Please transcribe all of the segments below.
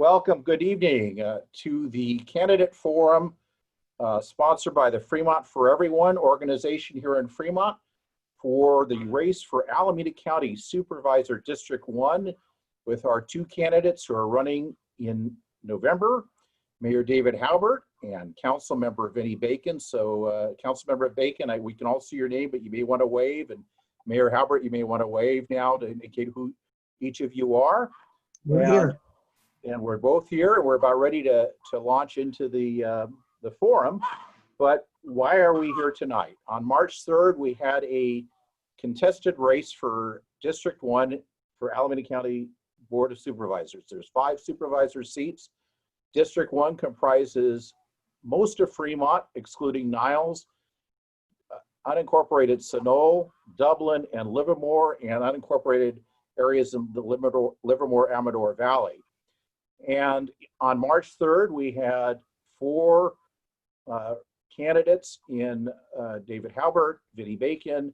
Welcome, good evening to the Candidate Forum sponsored by the Fremont for Everyone organization here in Fremont for the race for Alameda County Supervisor District 1 with our two candidates who are running in November, Mayor David Haubert and Councilmember Vinnie Bacon. So Councilmember Bacon, we can all see your name, but you may want to wave, and Mayor Haubert, you may want to wave now to indicate who each of you are. We're here. And we're both here, and we're about ready to launch into the forum. But why are we here tonight? On March 3rd, we had a contested race for District 1 for Alameda County Board of Supervisors. There's 5 supervisor seats. District 1 comprises most of Fremont, excluding Niles, unincorporated Sunol, Dublin, and Livermore, and unincorporated areas in the Livermore-Amador Valley. And on March 3rd, we had 4 candidates in David Haubert, Vinnie Bacon,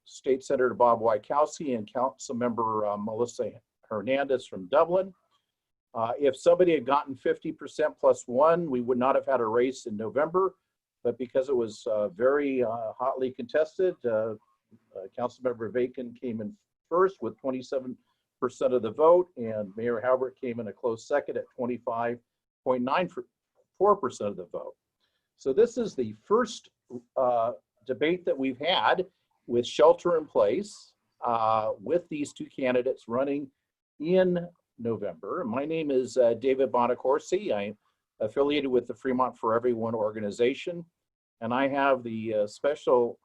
State Senator Bob Wykowski, and Councilmember Melissa Hernandez from Dublin. If somebody had gotten 50% plus 1, we would not have had a race in November, but because it was very hotly contested, Councilmember Bacon came in first with 27% of the vote, and Mayor Haubert came in a close second at 25.94% of the vote. So this is the first debate that we've had with shelter in place with these two candidates running in November. My name is David Bonaccorsi. I'm affiliated with the Fremont for Everyone organization, and I have the special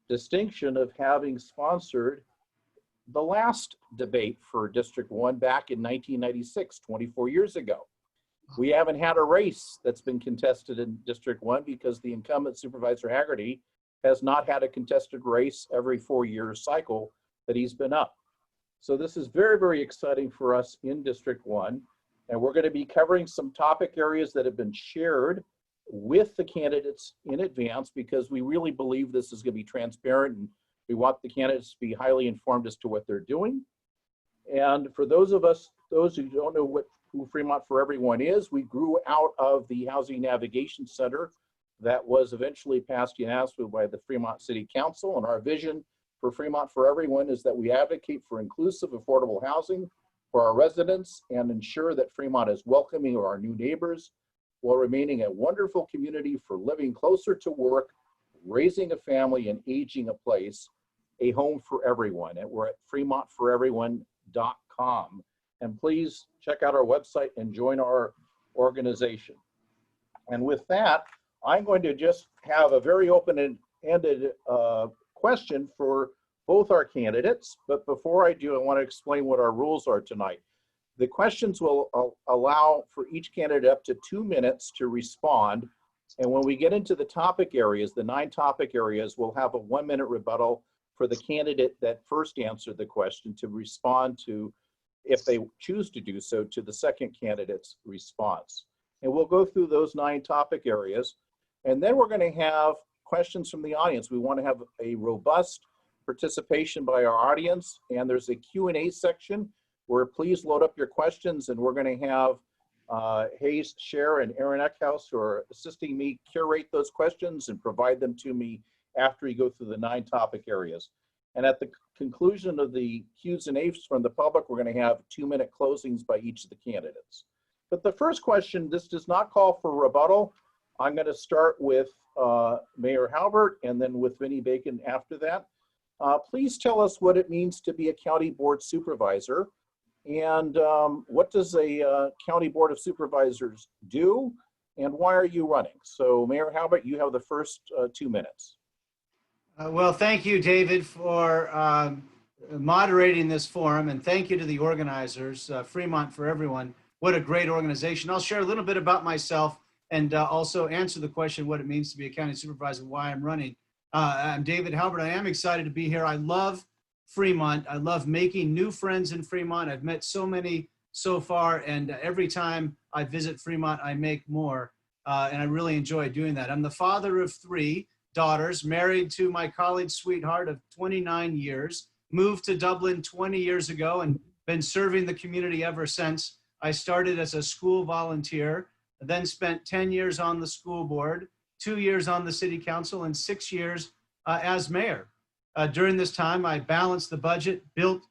distinction of having sponsored the last debate for District 1 back in 1996, 24 years ago. We haven't had a race that's been contested in District 1 because the incumbent Supervisor Haggerty has not had a contested race every 4-year cycle that he's been up. So this is very, very exciting for us in District 1. And we're going to be covering some topic areas that have been shared with the candidates in advance because we really believe this is going to be transparent, and we want the candidates to be highly informed as to what they're doing. And for those who don't know who Fremont for Everyone is, we grew out of the Housing Navigation Center that was eventually passed unanimously by the Fremont City Council. And our vision for Fremont for Everyone is that we advocate for inclusive, affordable housing for our residents and ensure that Fremont is welcoming of our new neighbors while remaining a wonderful community for living closer to work, raising a family, and aging a place, a home for everyone. And we're at fremontforeveryone.com. And please check out our website and join our organization. And with that, I'm going to just have a very open-ended question for both our candidates. But before I do, I want to explain what our rules are tonight. The questions will allow for each candidate up to 2 minutes to respond. And when we get into the topic areas, the 9 topic areas, we'll have a 1-minute rebuttal for the candidate that first answered the question to respond to, if they choose to do so, to the second candidate's response. And we'll go through those 9 topic areas. And then we're going to have questions from the audience. We want to have a robust participation by our audience. And there's a Q&A section where please load up your questions, and we're going to have Hayes Scher and Aaron Eckhouse who are assisting me curate those questions and provide them to me after you go through the 9 topic areas. And at the conclusion of the Q's and A's from the public, we're going to have 2-minute closings by each of the candidates. But the first question, this does not call for rebuttal. I'm going to start with Mayor Haubert and then with Vinnie Bacon after that. Please tell us what it means to be a county board supervisor. And what does a county board of supervisors do, and why are you running? So Mayor Haubert, you have the first 2 minutes. Well, thank you, David, for moderating this forum, and thank you to the organizers, Fremont for Everyone. What a great organization. I'll share a little bit about myself and also answer the question what it means to be a county supervisor and why I'm running. I'm David Haubert. I am excited to be here. I love Fremont. I love making new friends in Fremont. I've met so many so far, and every time I visit Fremont, I make more, and I really enjoy doing that. I'm the father of 3 daughters, married to my college sweetheart of 29 years, moved to Dublin 20 years ago, and been serving the community ever since. I started as a school volunteer, then spent 10 years on the school board, 2 years on the city council, and 6 years as mayor. During this time, I balanced the budget, built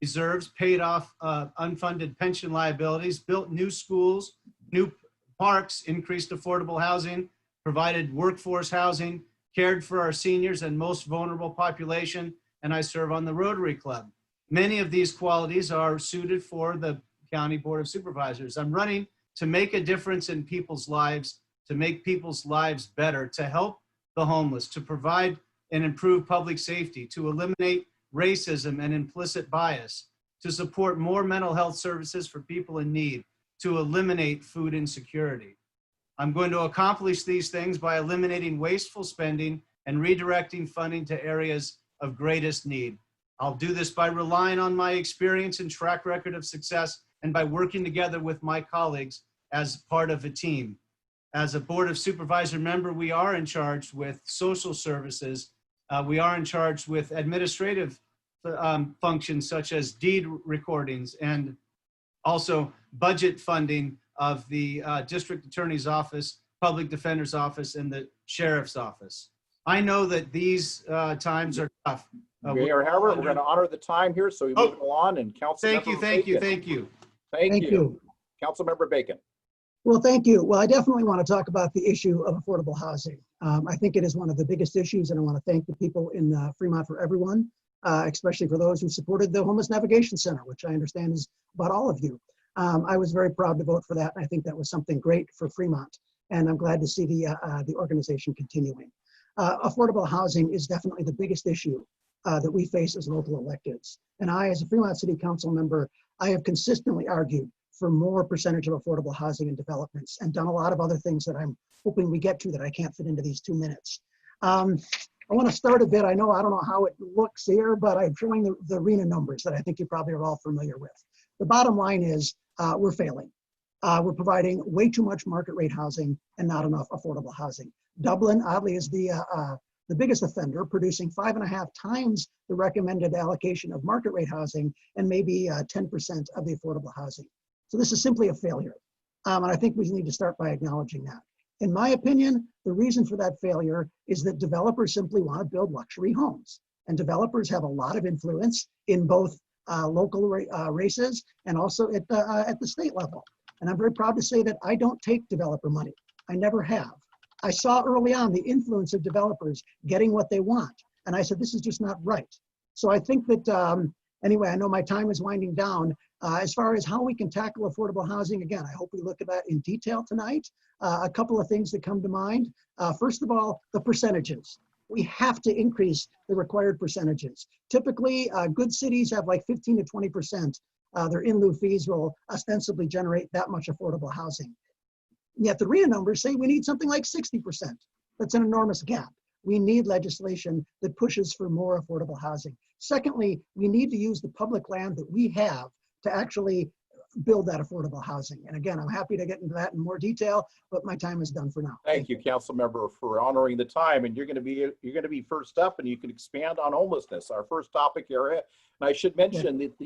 reserves, paid off unfunded pension liabilities, built new schools, new parks, increased affordable housing, provided workforce housing, cared for our seniors and most vulnerable population, and I serve on the Rotary Club. Many of these qualities are suited for the County Board of Supervisors. I'm running to make a difference in people's lives, to make people's lives better, to help the homeless, to provide and improve public safety, to eliminate racism and implicit bias, to support more mental health services for people in need, to eliminate food insecurity. I'm going to accomplish these things by eliminating wasteful spending and redirecting funding to areas of greatest need. I'll do this by relying on my experience and track record of success and by working together with my colleagues as part of a team. As a Board of Supervisor member, we are in charge with social services. We are in charge with administrative functions such as deed recordings and also budget funding of the district attorney's office, public defender's office, and the sheriff's office. I know that these times are tough. Mayor Haubert, we're going to honor the time here, so we move it along. And Thank you. Thank you. Councilmember Bacon. Well, thank you. Well, I definitely want to talk about the issue of affordable housing. I think it is one of the biggest issues, and I want to thank the people in Fremont for Everyone, especially for those who supported the Homeless Navigation Center, which I understand is about all of you. I was very proud to vote for that, and I think that was something great for Fremont, and I'm glad to see the organization continuing. Affordable housing is definitely the biggest issue that we face as local electeds. And I, as a Fremont City Council member, I have consistently argued for more percentage of affordable housing and developments and done a lot of other things that I'm hoping we get to that I can't fit into these 2 minutes. I want to start a bit. I don't know how it looks here, but I'm showing the RENA numbers that I think you probably are all familiar with. The bottom line is we're failing. We're providing way too much market rate housing and not enough affordable housing. Dublin, oddly, is the biggest offender, producing 5.5 times the recommended allocation of market rate housing and maybe 10% of the affordable housing. So this is simply a failure. And I think we need to start by acknowledging that. In my opinion, the reason for that failure is that developers simply want to build luxury homes. And developers have a lot of influence in both local races and also at the state level. And I'm very proud to say that I don't take developer money. I never have. I saw early on the influence of developers getting what they want. And I said, this is just not right. So I think that, anyway, I know my time is winding down. As far as how we can tackle affordable housing, again, I hope we look at that in detail tonight. A couple of things that come to mind. First of all, the percentages. We have to increase the required percentages. Typically, good cities have like 15 to 20%. Their in lieu fees will ostensibly generate that much affordable housing. Yet the RENA numbers say we need something like 60%. That's an enormous gap. We need legislation that pushes for more affordable housing. Secondly, we need to use the public land that we have to actually build that affordable housing. And again, I'm happy to get into that in more detail, but my time is done for now. Thank you, Council Member, for honoring the time. And you're going to be first up, and you can expand on homelessness, our first topic area. And I should mention that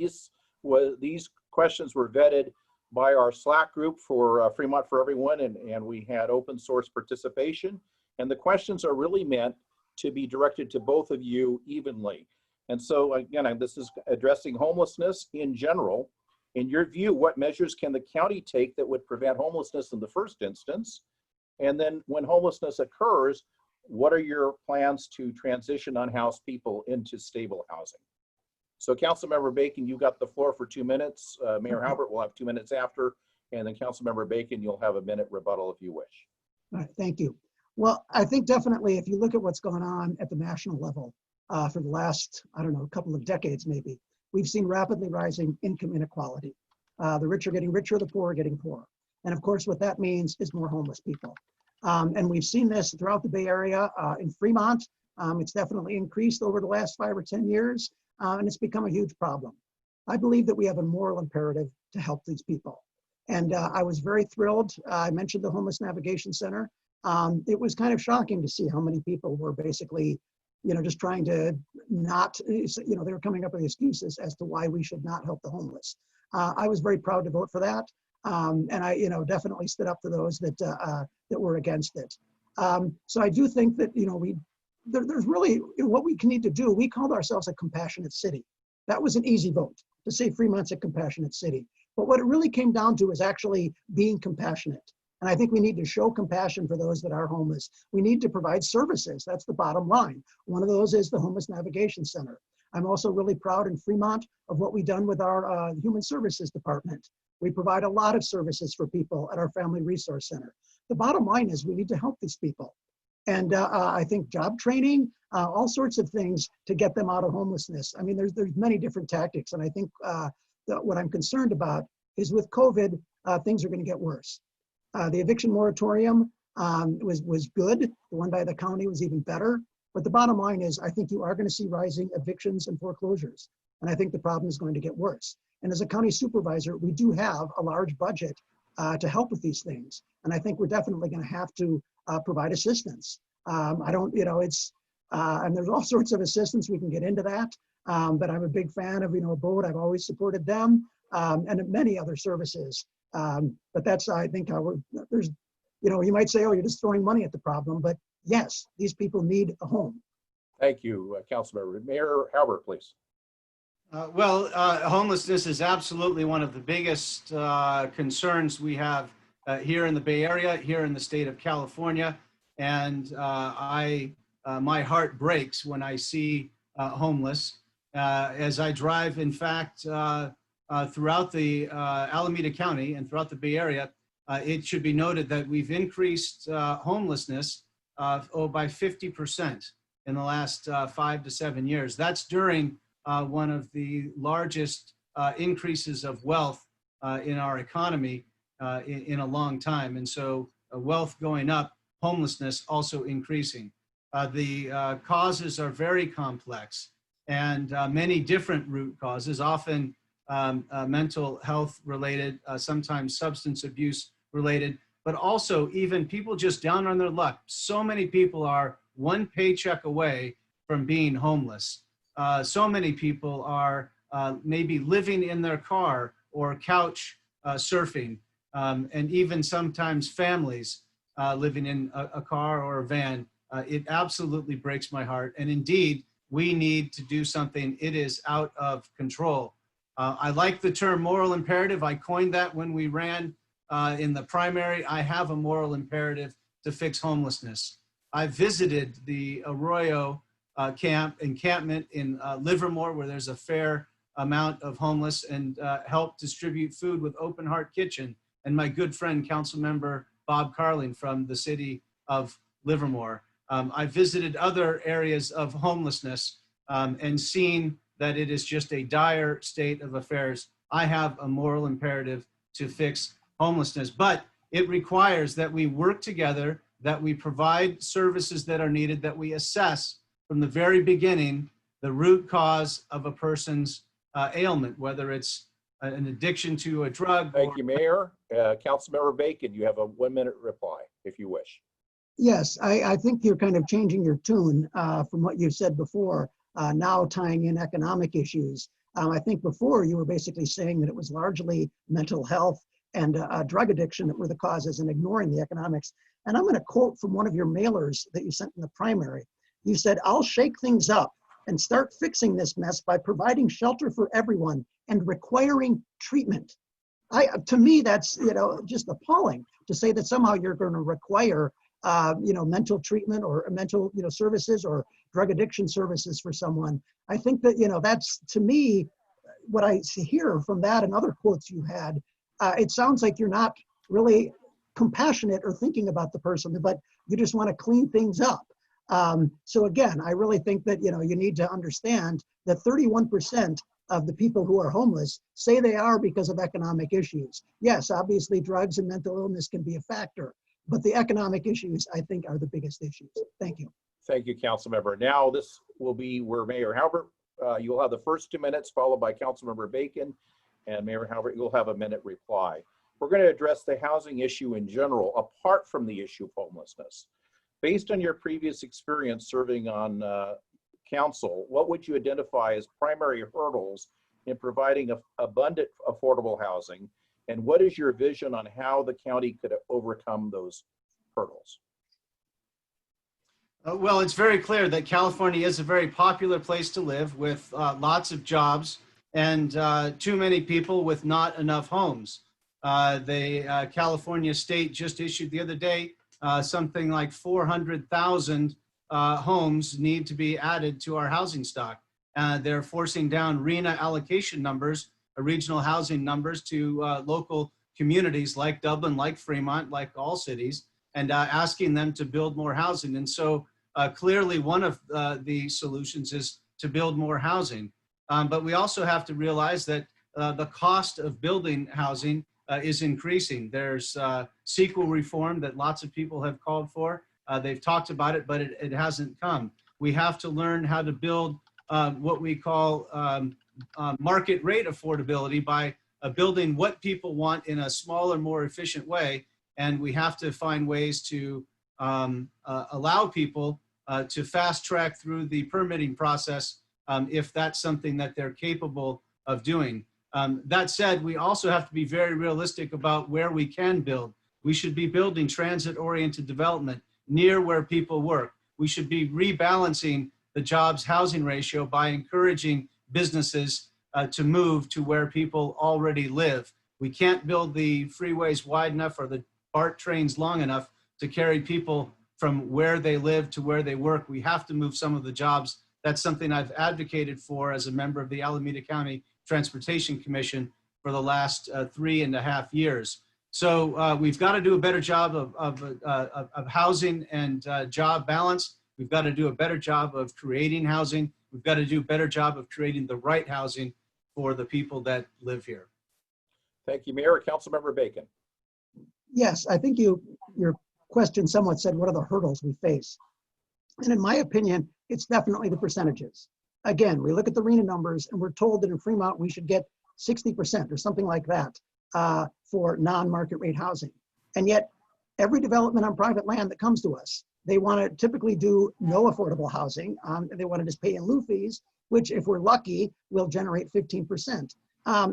these questions were vetted by our Slack group for Fremont for Everyone, and we had open source participation. And the questions are really meant to be directed to both of you evenly. And so again, this is addressing homelessness in general. In your view, what measures can the county take that would prevent homelessness in the first instance? And then when homelessness occurs, what are your plans to transition unhoused people into stable housing? So Councilmember Bacon, you got the floor for 2 minutes. Mayor Haubert will have 2 minutes after, and then Councilmember Bacon, you'll have a minute rebuttal if you wish. All right, thank you. Well, I think definitely if you look at what's going on at the national level for the last, I don't know, a couple of decades maybe, we've seen rapidly rising income inequality. The rich are getting richer, the poor are getting poorer. And of course, what that means is more homeless people. And we've seen this throughout the Bay Area. In Fremont, it's definitely increased over the last 5 or 10 years, and it's become a huge problem. I believe that we have a moral imperative to help these people. And I was very thrilled. I mentioned the Homeless Navigation Center. It was kind of shocking to see how many people were basically, just trying to not, they were coming up with excuses as to why we should not help the homeless. I was very proud to vote for that. And I, definitely stood up to those that were against it. So I do think that, there's really what we need to do. We called ourselves a compassionate city. That was an easy vote to say Fremont's a compassionate city. But what it really came down to is actually being compassionate. And I think we need to show compassion for those that are homeless. We need to provide services. That's the bottom line. One of those is the Homeless Navigation Center. I'm also really proud in Fremont of what we've done with our Human Services Department. We provide a lot of services for people at our Family Resource Center. The bottom line is we need to help these people. And I think job training, all sorts of things to get them out of homelessness. I mean, there's many different tactics. And I think what I'm concerned about is with COVID, things are going to get worse. The eviction moratorium was good. The one by the county was even better. But the bottom line is I think you are going to see rising evictions and foreclosures. And I think the problem is going to get worse. And as a county supervisor, we do have a large budget to help with these things. And I think we're definitely going to have to provide assistance. I don't, and there's all sorts of assistance. We can get into that. But I'm a big fan of, BOAT. I've always supported them and many other services. But that's, I think, how there's, you might say, oh, you're just throwing money at the problem. But yes, these people need a home. Thank you, Councilmember. Mayor Haubert, please. Homelessness is absolutely one of the biggest concerns we have here in the Bay Area, here in the state of California. And my heart breaks when I see homeless. As I drive, in fact, throughout the Alameda County and throughout the Bay Area, it should be noted that we've increased homelessness by 50% in the last 5 to 7 years. That's during one of the largest increases of wealth in our economy in a long time. And so wealth going up, homelessness also increasing. The causes are very complex and many different root causes, often mental health related, sometimes substance abuse related, but also even people just down on their luck. So many people are one paycheck away from being homeless. So many people are maybe living in their car or couch surfing, and even sometimes families living in a car or a van. It absolutely breaks my heart. And indeed, we need to do something. It is out of control. I like the term moral imperative. I coined that when we ran in the primary. I have a moral imperative to fix homelessness. I visited the Arroyo encampment in Livermore, where there's a fair amount of homeless, and helped distribute food with Open Heart Kitchen and my good friend, Councilmember Bob Carling from the city of Livermore. I visited other areas of homelessness and seen that it is just a dire state of affairs. I have a moral imperative to fix homelessness, but it requires that we work together, that we provide services that are needed, that we assess from the very beginning the root cause of a person's ailment, whether it's an addiction to a drug. Thank you, Mayor. Councilmember Bacon, you have a 1-minute reply, if you wish. Yes, I think you're kind of changing your tune from what you said before, now tying in economic issues. I think before you were basically saying that it was largely mental health and drug addiction that were the causes and ignoring the economics. And I'm going to quote from one of your mailers that you sent in the primary. You said, "I'll shake things up and start fixing this mess by providing shelter for everyone and requiring treatment." To me, that's just appalling to say that somehow you're going to require mental treatment or mental services or drug addiction services for someone. I think that that's, to me, what I hear from that and other quotes you had. It sounds like you're not really compassionate or thinking about the person, but you just want to clean things up. So again, I really think that you need to understand that 31% of the people who are homeless say they are because of economic issues. Yes, obviously drugs and mental illness can be a factor, but the economic issues, I think, are the biggest issues. Thank you. Thank you, Councilmember. Now this will be where Mayor Haubert, you'll have the first 2 minutes, followed by Councilmember Bacon, and Mayor Haubert, you'll have a minute reply. We're going to address the housing issue in general, apart from the issue of homelessness. Based on your previous experience serving on council, what would you identify as primary hurdles in providing abundant affordable housing? And what is your vision on how the county could overcome those hurdles? Well, it's very clear that California is a very popular place to live with lots of jobs and too many people with not enough homes. The California state just issued the other day something like 400,000 homes need to be added to our housing stock. They're forcing down RHNA allocation numbers, regional housing numbers, to local communities like Dublin, like Fremont, like all cities, and asking them to build more housing. And so clearly one of the solutions is to build more housing. But we also have to realize that the cost of building housing is increasing. There's CEQA reform that lots of people have called for. They've talked about it, but it hasn't come. We have to learn how to build what we call market rate affordability by building what people want in a smaller, more efficient way. And we have to find ways to allow people to fast track through the permitting process if that's something that they're capable of doing. That said, we also have to be very realistic about where we can build. We should be building transit-oriented development near where people work. We should be rebalancing the jobs housing ratio by encouraging businesses to move to where people already live. We can't build the freeways wide enough or the BART trains long enough to carry people from where they live to where they work. We have to move some of the jobs. That's something I've advocated for as a member of the Alameda County Transportation Commission for the last 3.5 years. So we've got to do a better job of housing and job balance. We've got to do a better job of creating housing. We've got to do a better job of creating the right housing for the people that live here. Thank you, Mayor. Councilmember Bacon. Yes, I think your question somewhat said, what are the hurdles we face? And in my opinion, it's definitely the percentages. Again, we look at the RHNA numbers and we're told that in Fremont, we should get 60% or something like that for non-market rate housing. And yet every development on private land that comes to us, they want to typically do no affordable housing. They want to just pay in lieu fees, which if we're lucky, will generate 15%.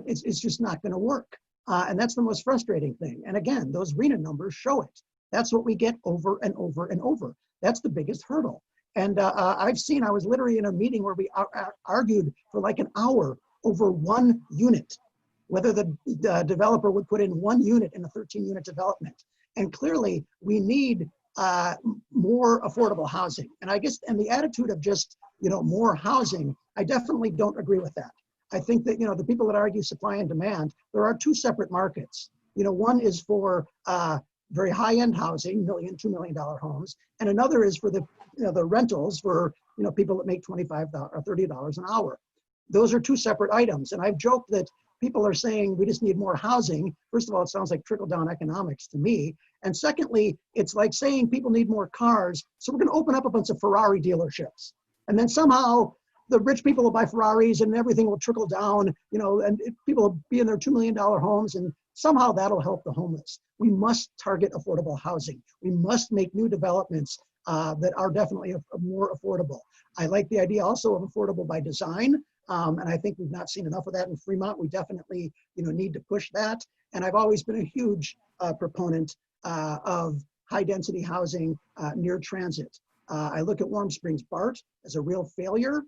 It's just not going to work. And that's the most frustrating thing. And again, those RHNA numbers show it. That's what we get over and over and over. That's the biggest hurdle. And I was literally in a meeting where we argued for like an hour over one unit, whether the developer would put in 1 unit in a 13-unit development. And clearly we need more affordable housing. And I guess, and the attitude of just, more housing, I definitely don't agree with that. I think that, the people that argue supply and demand, there are 2 separate markets. One is for very high-end housing, $1 million, $2 million homes, and another is for the rentals for people that make $25 or $30 an hour. Those are 2 separate items, and I've joked that people are saying we just need more housing. First of all, it sounds like trickle-down economics to me, and secondly, it's like saying people need more cars, so we're going to open up a bunch of Ferrari dealerships, and then somehow the rich people will buy Ferraris and everything will trickle down, and people will be in their $2 million homes, and somehow that'll help the homeless. We must target affordable housing. We must make new developments that are definitely more affordable. I like the idea also of affordable by design, and I think we've not seen enough of that in Fremont. We definitely need to push that. And I've always been a huge proponent of high density housing near transit. I look at Warm Springs BART as a real failure.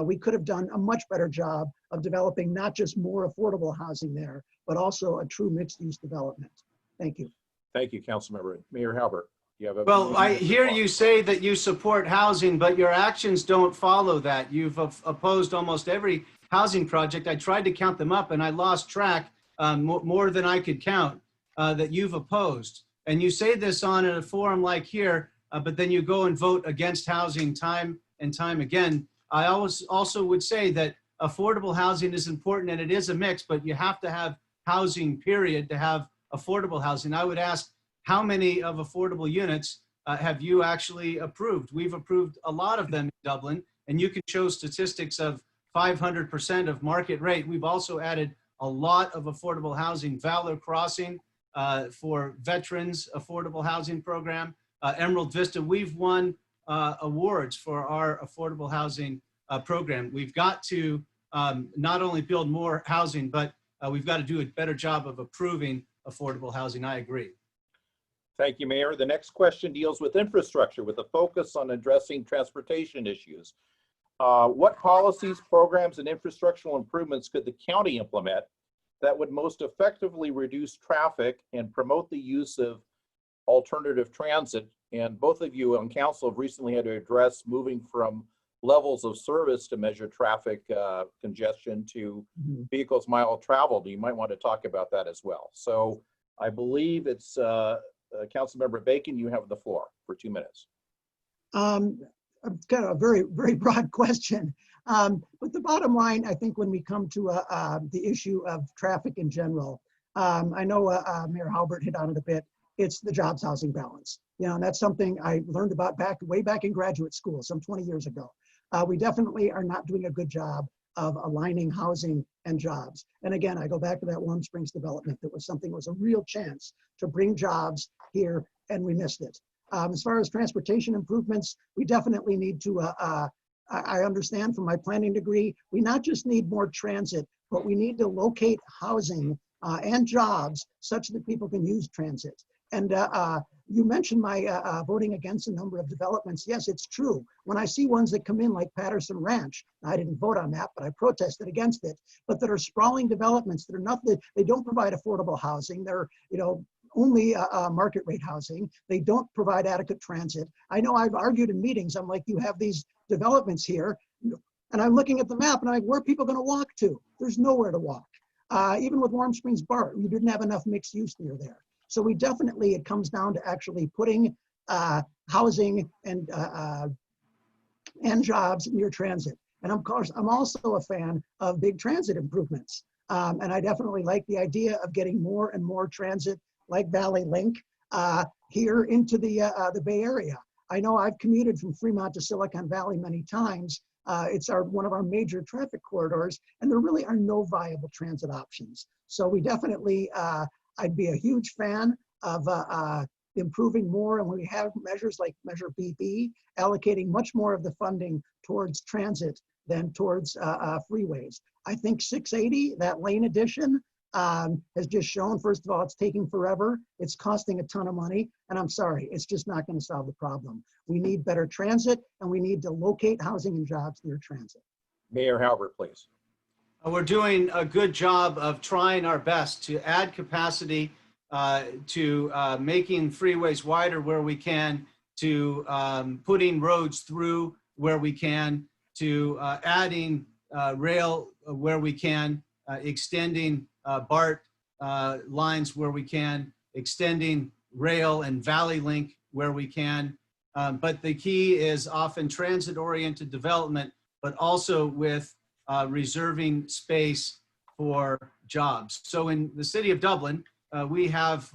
We could have done a much better job of developing not just more affordable housing there, but also a true mixed-use development. Thank you. Thank you, Councilmember. Mayor Haubert, you have a— Well, I hear you say that you support housing, but your actions don't follow that. You've opposed almost every housing project. I tried to count them up and I lost track, more than I could count, that you've opposed. And you say this on a forum like here, but then you go and vote against housing time and time again. I also would say that affordable housing is important and it is a mix, but you have to have housing, period, to have affordable housing. I would ask, how many of affordable units have you actually approved? We've approved a lot of them in Dublin, and you can show statistics of 500% of market rate. We've also added a lot of affordable housing, Valor Crossing for veterans, affordable housing program, Emerald Vista. We've won awards for our affordable housing program. We've got to not only build more housing, but we've got to do a better job of approving affordable housing. I agree. Thank you, Mayor. The next question deals with infrastructure with a focus on addressing transportation issues. What policies, programs, and infrastructural improvements could the county implement that would most effectively reduce traffic and promote the use of alternative transit? And both of you on council have recently had to address moving from levels of service to measure traffic congestion to vehicles mile traveled. You might want to talk about that as well. So I believe it's Councilmember Bacon, you have the floor for 2 minutes. Kind of a very, very broad question. But the bottom line, I think when we come to the issue of traffic in general, I know Mayor Haubert hit on it a bit. It's the jobs housing balance. You know, and that's something I learned about way back in graduate school, some 20 years ago. We definitely are not doing a good job of aligning housing and jobs. And again, I go back to that Warm Springs development. That was something that was a real chance to bring jobs here, and we missed it. As far as transportation improvements, we definitely need to, I understand from my planning degree, we not just need more transit, but we need to locate housing and jobs such that people can use transit. And you mentioned my voting against a number of developments. Yes, it's true. When I see ones that come in like Patterson Ranch, I didn't vote on that, but I protested against it, but that are sprawling developments that are not, they don't provide affordable housing. They're, you know, only market rate housing. They don't provide adequate transit. I know I've argued in meetings. I'm like, you have these developments here, and I'm looking at the map and I'm like, where are people going to walk to? There's nowhere to walk. Even with Warm Springs BART, you didn't have enough mixed use near there. So we definitely, it comes down to actually putting housing and jobs near transit. And of course, I'm also a fan of big transit improvements. And I definitely like the idea of getting more and more transit like Valley Link here into the Bay Area. I know I've commuted from Fremont to Silicon Valley many times. It's one of our major traffic corridors, and there really are no viable transit options. So we definitely, I'd be a huge fan of improving more, and when we have measures like Measure BB, allocating much more of the funding towards transit than towards freeways. I think 680, that lane addition, has just shown, first of all, it's taking forever. It's costing a ton of money. And I'm sorry, it's just not going to solve the problem. We need better transit, and we need to locate housing and jobs near transit. Mayor Haubert, please. We're doing a good job of trying our best to add capacity, to making freeways wider where we can, to putting roads through where we can, to adding rail where we can, extending BART lines where we can, extending rail and Valley Link where we can. But the key is often transit-oriented development, but also with reserving space for jobs. So in the city of Dublin, we have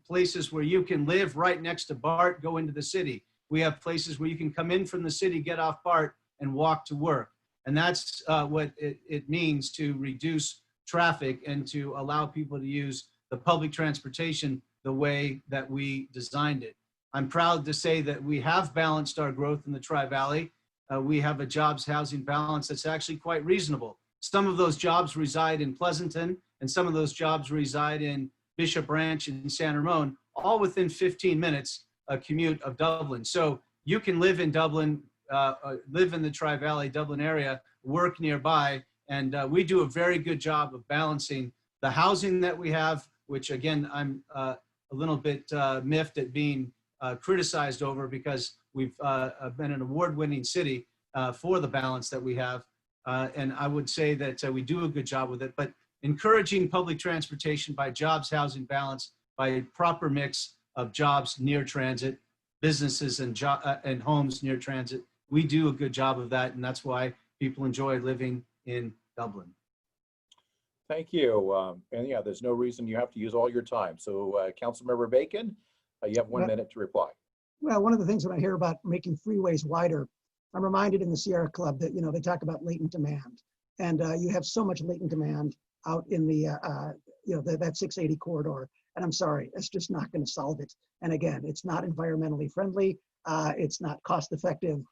places where you can live right next to BART, go into the city. We have places where you can come in from the city, get off BART, and walk to work. And that's what it means to reduce traffic and to allow people to use the public transportation the way that we designed it. I'm proud to say that we have balanced our growth in the Tri-Valley. We have a jobs housing balance that's actually quite reasonable. Some of those jobs reside in Pleasanton, and some of those jobs reside in Bishop Ranch and San Ramon, all within 15 minutes a commute of Dublin. So you can live in Dublin, live in the Tri-Valley, Dublin area, work nearby, and we do a very good job of balancing the housing that we have, which again, I'm a little bit miffed at being criticized over, because we've been an award-winning city for the balance that we have. And I would say that we do a good job with it, but encouraging public transportation by jobs, housing balance, by a proper mix of jobs near transit, businesses and homes near transit. We do a good job of that, and that's why people enjoy living in Dublin. Thank you. And yeah, there's no reason you have to use all your time. So Councilmember Bacon, you have 1 minute to reply. Well, one of the things when I hear about making freeways wider, I'm reminded in the Sierra Club that, you know, they talk about latent demand, and you have so much latent demand out in the, you know, that 680 corridor. And I'm sorry, it's just not going to solve it. And again, it's not environmentally friendly. It's not cost effective.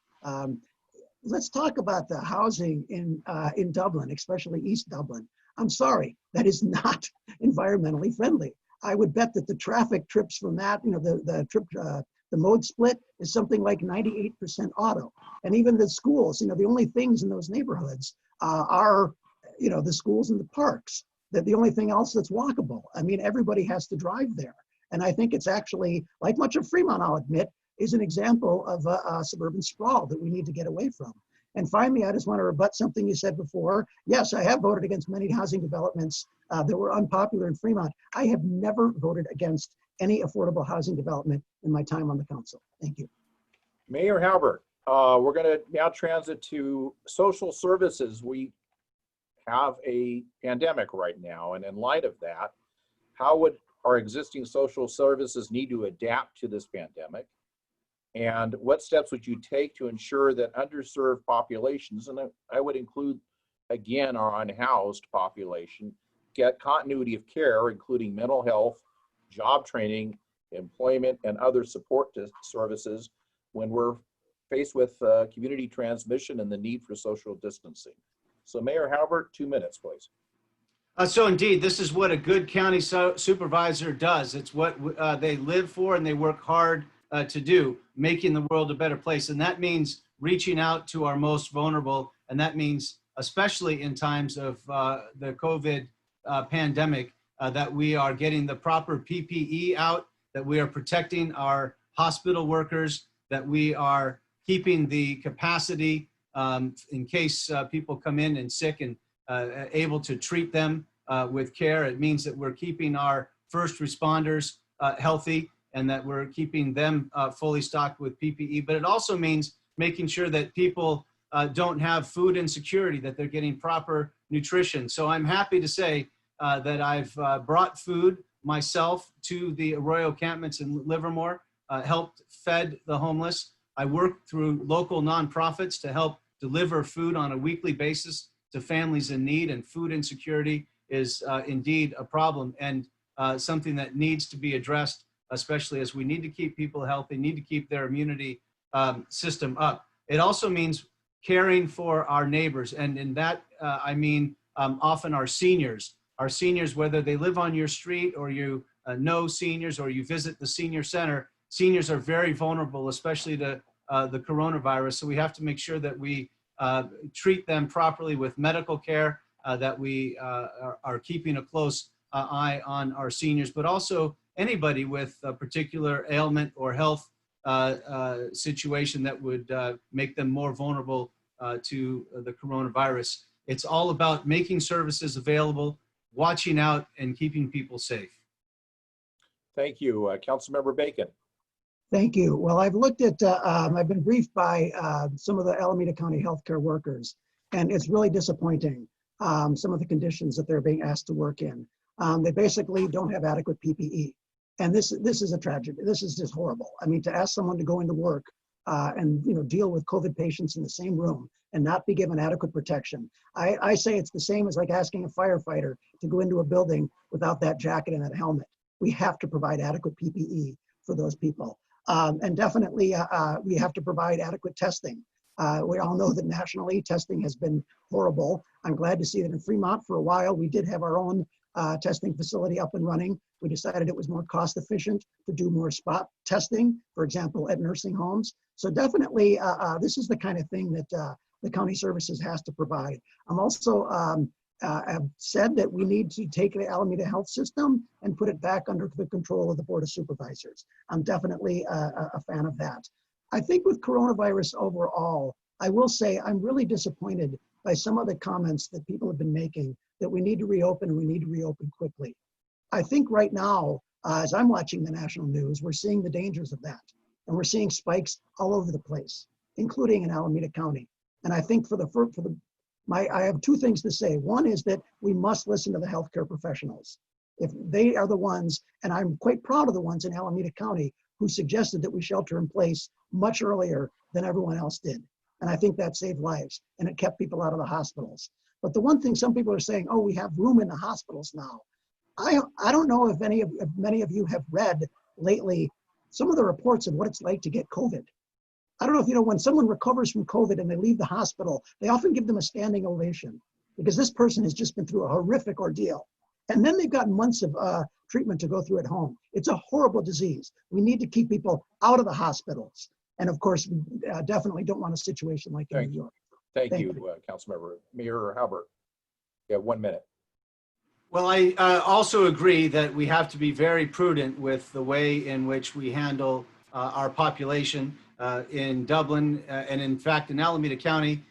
let's talk about the housing in Dublin, especially East Dublin. I'm sorry, that is not environmentally friendly. I would bet that the traffic trips from that, the mode split is something like 98% auto. And even the schools, the only things in those neighborhoods are, the schools and the parks. That the only thing else that's walkable. I mean, everybody has to drive there. And I think it's actually, like much of Fremont, I'll admit, is an example of a suburban sprawl that we need to get away from. And finally, I just want to rebut something you said before. Yes, I have voted against many housing developments that were unpopular in Fremont. I have never voted against any affordable housing development in my time on the council. Thank you. Mayor Haubert, we're going to now transit to social services. We have a pandemic right now, and in light of that, how would our existing social services need to adapt to this pandemic? And what steps would you take to ensure that underserved populations, and I would include again our unhoused population, get continuity of care, including mental health, job training, employment, and other support services when we're faced with community transmission and the need for social distancing? So Mayor Haubert, 2 minutes, please. So indeed, this is what a good county supervisor does. It's what they live for and they work hard to do, making the world a better place. And that means reaching out to our most vulnerable. And that means, especially in times of the COVID pandemic, that we are getting the proper PPE out, that we are protecting our hospital workers, that we are keeping the capacity in case people come in and sick and able to treat them with care. It means that we're keeping our first responders healthy and that we're keeping them fully stocked with PPE. But it also means making sure that people don't have food insecurity, that they're getting proper nutrition. So I'm happy to say that I've brought food myself to the Arroyo encampments in Livermore, helped fed the homeless. I work through local nonprofits to help deliver food on a weekly basis to families in need, and food insecurity is indeed a problem and something that needs to be addressed, especially as we need to keep people healthy, need to keep their immunity system up. It also means caring for our neighbors, and in that I mean often our seniors, whether they live on your street or you know seniors or you visit the senior center. Seniors are very vulnerable, especially to the coronavirus. So we have to make sure that we treat them properly with medical care, that we are keeping a close eye on our seniors, but also anybody with a particular ailment or health situation that would make them more vulnerable to the coronavirus. It's all about making services available, watching out, and keeping people safe. Thank you. Councilmember Bacon. Thank you. Well, I've looked at, I've been briefed by some of the Alameda County healthcare workers, and it's really disappointing, some of the conditions that they're being asked to work in. They basically don't have adequate PPE. And this is a tragedy. This is just horrible. I mean, to ask someone to go into work and deal with COVID patients in the same room and not be given adequate protection. I say it's the same as like asking a firefighter to go into a building without that jacket and that helmet. We have to provide adequate PPE for those people. And definitely we have to provide adequate testing. We all know that nationally testing has been horrible. I'm glad to see that in Fremont for a while, we did have our own testing facility up and running. We decided it was more cost efficient to do more spot testing, for example, at nursing homes. So definitely this is the kind of thing that the county services has to provide. I'm also have said that we need to take the Alameda health system and put it back under the control of the Board of Supervisors. I'm definitely a fan of that. I think with coronavirus overall, I will say I'm really disappointed by some of the comments that people have been making that we need to reopen and we need to reopen quickly. I think right now, as I'm watching the national news, we're seeing the dangers of that. And we're seeing spikes all over the place, including in Alameda County. And I think I have two things to say. One is that we must listen to the healthcare professionals. If they are the ones, and I'm quite proud of the ones in Alameda County who suggested that we shelter in place much earlier than everyone else did. And I think that saved lives and it kept people out of the hospitals. But the one thing some people are saying, oh, we have room in the hospitals now. I don't know if many of you have read lately some of the reports of what it's like to get COVID. I don't know if you know, when someone recovers from COVID and they leave the hospital, they often give them a standing ovation because this person has just been through a horrific ordeal. And then they've got months of treatment to go through at home. It's a horrible disease. We need to keep people out of the hospitals. And of course, we definitely don't want a situation like in New York. Thank you, Councilmember. Mayor Haubert, you have 1 minute. Well, I also agree that we have to be very prudent with the way in which we handle our population in Dublin, and in fact, in Alameda County,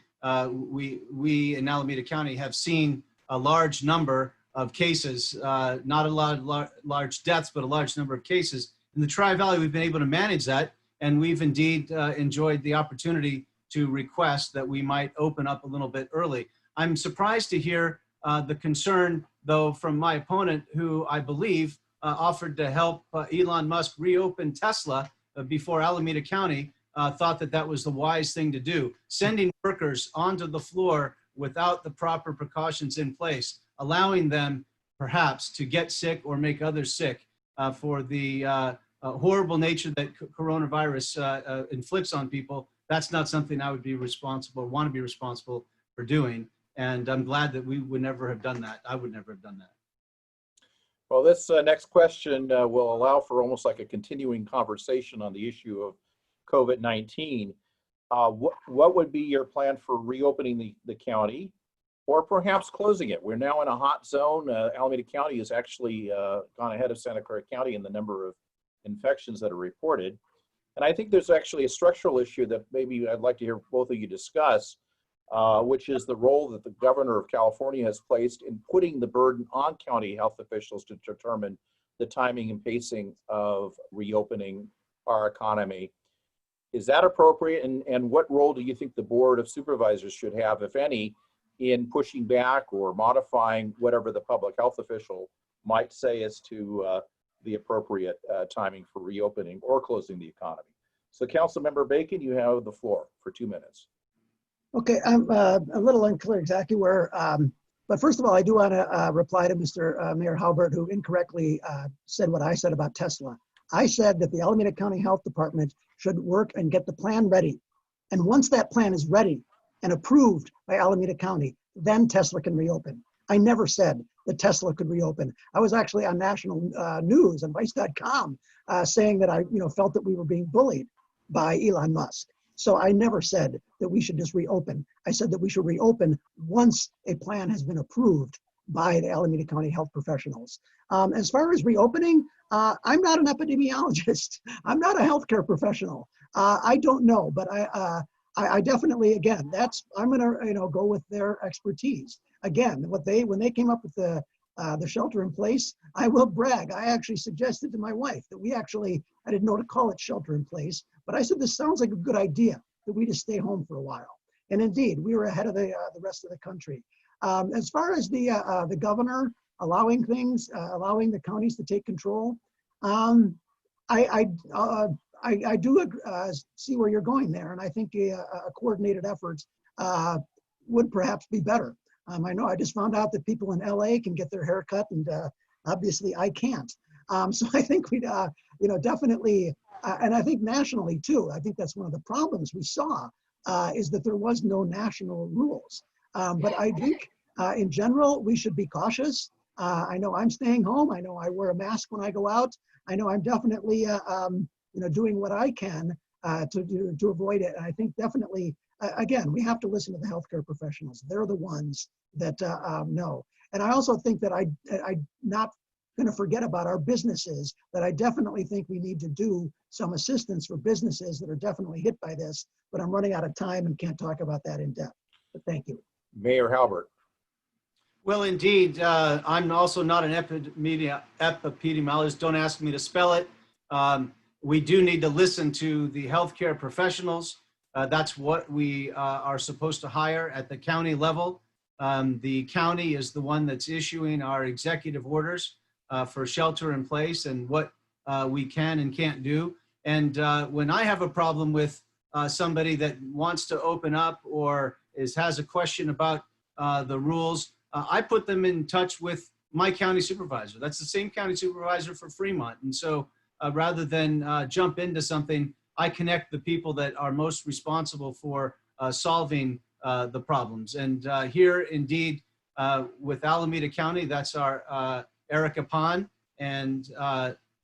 we in Alameda County have seen a large number of cases, not a lot of large deaths, but a large number of cases. In the Tri-Valley, we've been able to manage that, and we've indeed enjoyed the opportunity to request that we might open up a little bit early. I'm surprised to hear the concern, though, from my opponent, who I believe offered to help Elon Musk reopen Tesla before Alameda County, thought that that was the wise thing to do. Sending workers onto the floor without the proper precautions in place, allowing them perhaps to get sick or make others sick for the horrible nature that coronavirus inflicts on people, that's not something I would be responsible or want to be responsible for doing. And I'm glad that we would never have done that. I would never have done that. Well, this next question will allow for almost like a continuing conversation on the issue of COVID-19. What would be your plan for reopening the county or perhaps closing it? We're now in a hot zone. Alameda County has actually gone ahead of Santa Clara County in the number of infections that are reported. And I think there's actually a structural issue that maybe I'd like to hear both of you discuss, which is the role that the governor of California has placed in putting the burden on county health officials to determine the timing and pacing of reopening our economy. Is that appropriate? And what role do you think the Board of Supervisors should have, if any, in pushing back or modifying whatever the public health official might say as to the appropriate timing for reopening or closing the economy? So Councilmember Bacon, you have the floor for 2 minutes. Okay, I'm a little unclear exactly where, but first of all, I do want to reply to Mr. Mayor Haubert, who incorrectly said what I said about Tesla. I said that the Alameda County Health Department should work and get the plan ready. And once that plan is ready and approved by Alameda County, then Tesla can reopen. I never said that Tesla could reopen. I was actually on national news on Vice.com saying that I felt that we were being bullied by Elon Musk. So I never said that we should just reopen. I said that we should reopen once a plan has been approved by the Alameda County health professionals. As far as reopening, I'm not an epidemiologist. I'm not a healthcare professional. I don't know, but I definitely, again, I'm gonna go with their expertise. Again, when they came up with the shelter in place, I will brag. I actually suggested to my wife that I didn't know to call it shelter in place, but I said, this sounds like a good idea that we just stay home for a while. And indeed, we were ahead of the rest of the country. As far as the governor allowing things, allowing the counties to take control, I do see where you're going there, and I think a coordinated effort would perhaps be better. I know I just found out that people in LA can get their hair cut, and obviously I can't. So I think we'd, definitely, and I think nationally too, I think that's one of the problems we saw is that there was no national rules. But I think in general, we should be cautious. I know I'm staying home. I know I wear a mask when I go out. I know I'm definitely, doing what I can to avoid it. And I think definitely, again, we have to listen to the healthcare professionals. They're the ones that know. And I also think that I'm not going to forget about our businesses, that I definitely think we need to do some assistance for businesses that are definitely hit by this, but I'm running out of time and can't talk about that in depth. But thank you. Mayor Haubert. Well, indeed, I'm also not an epidemiologist. Don't ask me to spell it. We do need to listen to the healthcare professionals. That's what we are supposed to hire at the county level. The county is the one that's issuing our executive orders for shelter in place and what we can and can't do. And when I have a problem with somebody that wants to open up or has a question about the rules, I put them in touch with my county supervisor. That's the same county supervisor for Fremont. And so rather than jump into something, I connect the people that are most responsible for solving the problems. And here, indeed, with Alameda County, that's our Erica Pond, and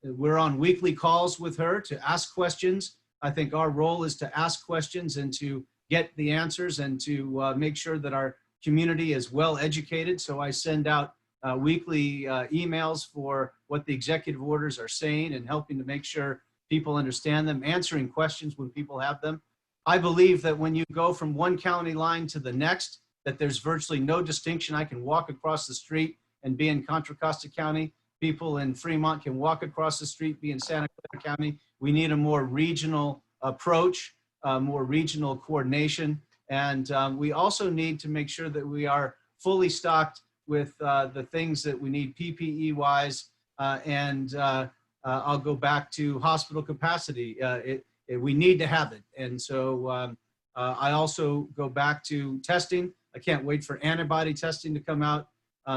we're on weekly calls with her to ask questions. I think our role is to ask questions and to get the answers and to make sure that our community is well educated. So I send out weekly emails for what the executive orders are saying and helping to make sure people understand them, answering questions when people have them. I believe that when you go from one county line to the next, that there's virtually no distinction. I can walk across the street and be in Contra Costa County. People in Fremont can walk across the street, be in Santa Clara County. We need a more regional approach, more regional coordination. And we also need to make sure that we are fully stocked with the things that we need PPE wise. I'll go back to hospital capacity. We need to have it. And so I also go back to testing. I can't wait for antibody testing to come out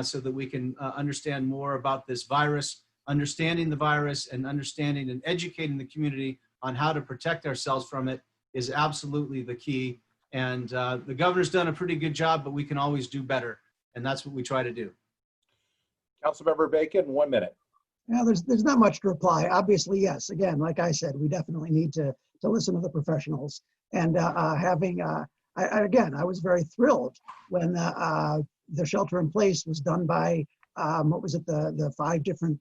so that we can understand more about this virus, understanding the virus and understanding and educating the community on how to protect ourselves from it is absolutely the key. And the governor's done a pretty good job, but we can always do better. And that's what we try to do. Councilmember Bacon, 1 minute. Yeah, there's not much to reply. Obviously, yes. Again, like I said, we definitely need to listen to the professionals. And again, I was very thrilled when the shelter in place was done by what was it, the 5 different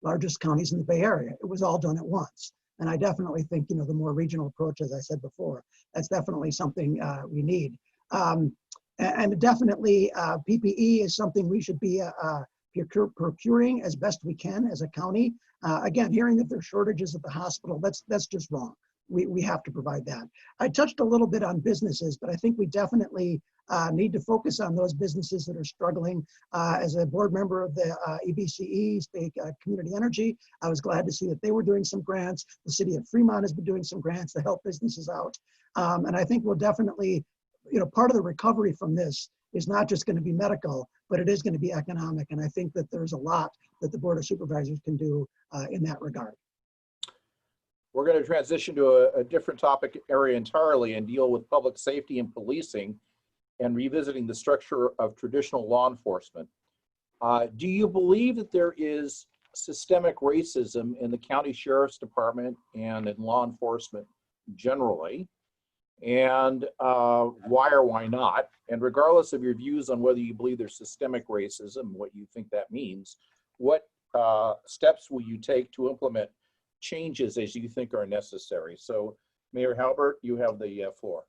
largest counties in the Bay Area. It was all done at once. And I definitely think, the more regional approach, as I said before, that's definitely something we need. And definitely PPE is something we should be procuring as best we can as a county. Again, hearing that there's shortages at the hospital, that's just wrong. We have to provide that. I touched a little bit on businesses, but I think we definitely need to focus on those businesses that are struggling. As a board member of the EBCE, State Community Energy, I was glad to see that they were doing some grants. The city of Fremont has been doing some grants to help businesses out. And I think we'll definitely, part of the recovery from this is not just going to be medical, but it is going to be economic. And I think that there's a lot that the Board of Supervisors can do in that regard. We're going to transition to a different topic area entirely and deal with public safety and policing and revisiting the structure of traditional law enforcement. Do you believe that there is systemic racism in the county sheriff's department and in law enforcement generally? And why or why not? And regardless of your views on whether you believe there's systemic racism, what you think that means, what steps will you take to implement changes as you think are necessary? So Mayor Haubert, you have the floor.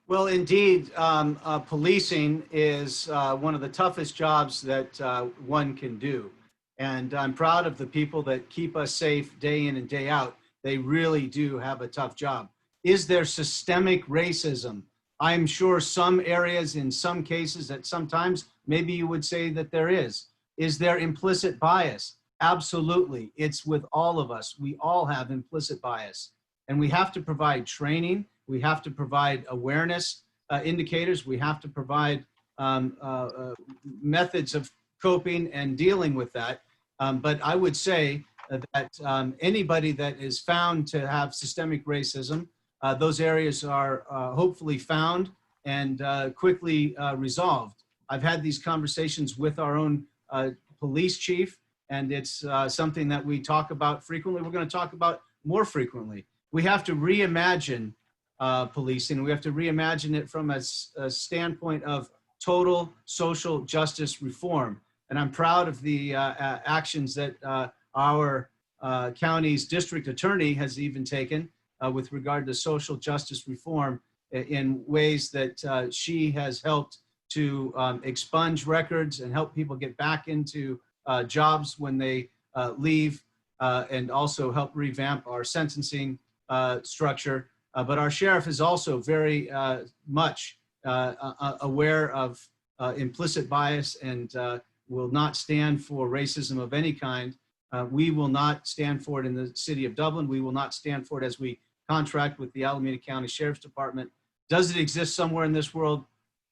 Well, indeed, policing is one of the toughest jobs that one can do. And I'm proud of the people that keep us safe day in and day out. They really do have a tough job. Is there systemic racism? I'm sure some areas, in some cases, at sometimes, maybe you would say that there is. Is there implicit bias? Absolutely. It's with all of us. We all have implicit bias. And we have to provide training. We have to provide awareness indicators. We have to provide methods of coping and dealing with that. But I would say that anybody that is found to have systemic racism, those areas are hopefully found and quickly resolved. I've had these conversations with our own police chief, and it's something that we talk about frequently. We're going to talk about more frequently. We have to reimagine policing. We have to reimagine it from a standpoint of total social justice reform. And I'm proud of the actions that our county's district attorney has even taken with regard to social justice reform in ways that she has helped to expunge records and help people get back into jobs when they leave, and also help revamp our sentencing structure. But our sheriff is also very much aware of implicit bias and will not stand for racism of any kind. We will not stand for it in the city of Dublin. We will not stand for it as we contract with the Alameda County Sheriff's Department. Does it exist somewhere in this world?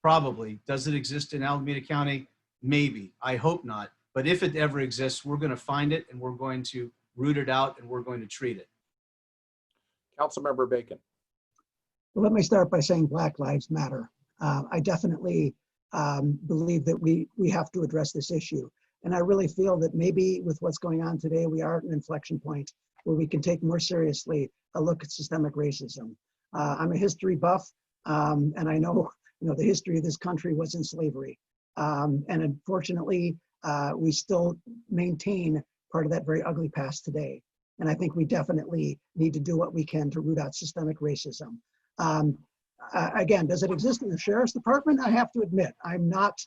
Probably. Does it exist in Alameda County? Maybe. I hope not. But if it ever exists, we're going to find it and we're going to root it out and we're going to treat it. Councilmember Bacon. Well, let me start by saying Black Lives Matter. I definitely believe that we have to address this issue. And I really feel that maybe with what's going on today, we are at an inflection point where we can take more seriously a look at systemic racism. I'm a history buff, and I know, the history of this country was in slavery. And unfortunately, we still maintain part of that very ugly past today. And I think we definitely need to do what we can to root out systemic racism. Again, does it exist in the Sheriff's Department? I have to admit, I'm not,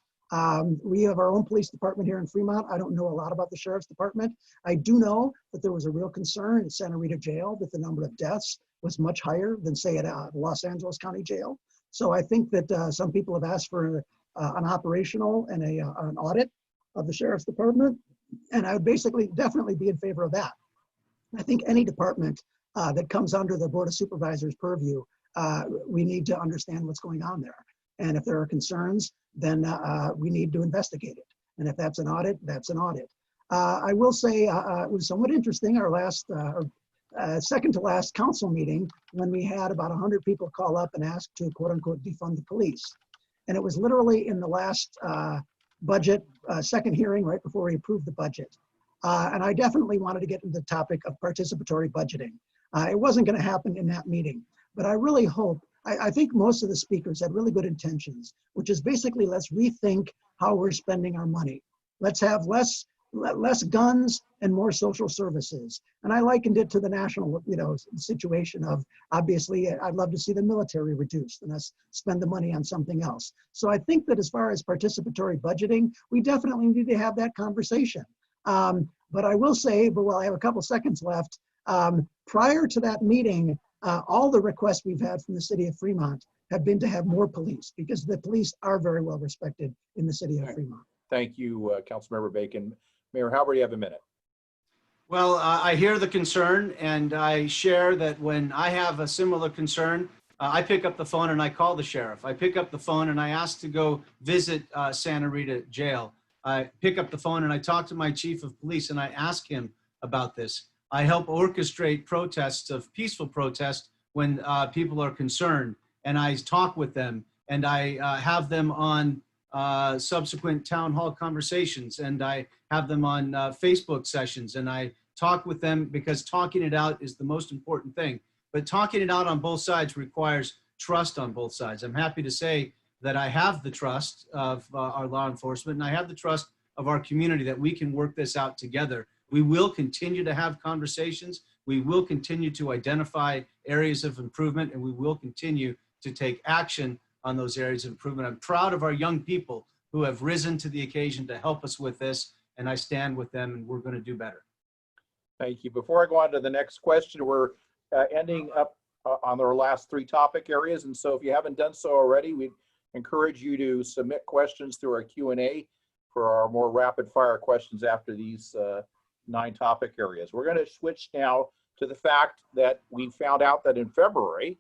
we have our own police department here in Fremont. I don't know a lot about the Sheriff's Department. I do know that there was a real concern in Santa Rita Jail that the number of deaths was much higher than, say, at Los Angeles County Jail. So I think that some people have asked for an operational and an audit of the Sheriff's Department. And I would basically definitely be in favor of that. I think any department that comes under the Board of Supervisors' purview, we need to understand what's going on there. And if there are concerns, then we need to investigate it. And if that's an audit, that's an audit. I will say it was somewhat interesting, our last, second to last council meeting, when we had about 100 people call up and ask to quote unquote defund the police. And it was literally in the last budget, second hearing right before we approved the budget. And I definitely wanted to get into the topic of participatory budgeting. It wasn't going to happen in that meeting, but I really hope, I think most of the speakers had really good intentions, which is basically let's rethink how we're spending our money. Let's have less guns and more social services. And I likened it to the national, situation of, obviously, I'd love to see the military reduced and us spend the money on something else. So I think that as far as participatory budgeting, we definitely need to have that conversation. But I will say, but while I have a couple seconds left, prior to that meeting, all the requests we've had from the city of Fremont have been to have more police because the police are very well respected in the city of Fremont. Thank you, Councilmember Bacon. Mayor Haubert, you have a minute. Well, I hear the concern, and I share that when I have a similar concern, I pick up the phone and I call the sheriff. I pick up the phone and I ask to go visit Santa Rita Jail. I pick up the phone and I talk to my chief of police and I ask him about this. I help orchestrate protests of peaceful protests when people are concerned, and I talk with them, and I have them on subsequent town hall conversations, and I have them on Facebook sessions, and I talk with them because talking it out is the most important thing. But talking it out on both sides requires trust on both sides. I'm happy to say that I have the trust of our law enforcement, and I have the trust of our community that we can work this out together. We will continue to have conversations. We will continue to identify areas of improvement, and we will continue to take action on those areas of improvement. I'm proud of our young people who have risen to the occasion to help us with this, and I stand with them, and we're going to do better. Thank you. Before I go on to the next question, we're ending up on our last three topic areas. And so if you haven't done so already, we encourage you to submit questions through our Q&A for our more rapid fire questions after these 9 topic areas. We're going to switch now to the fact that we found out that in February,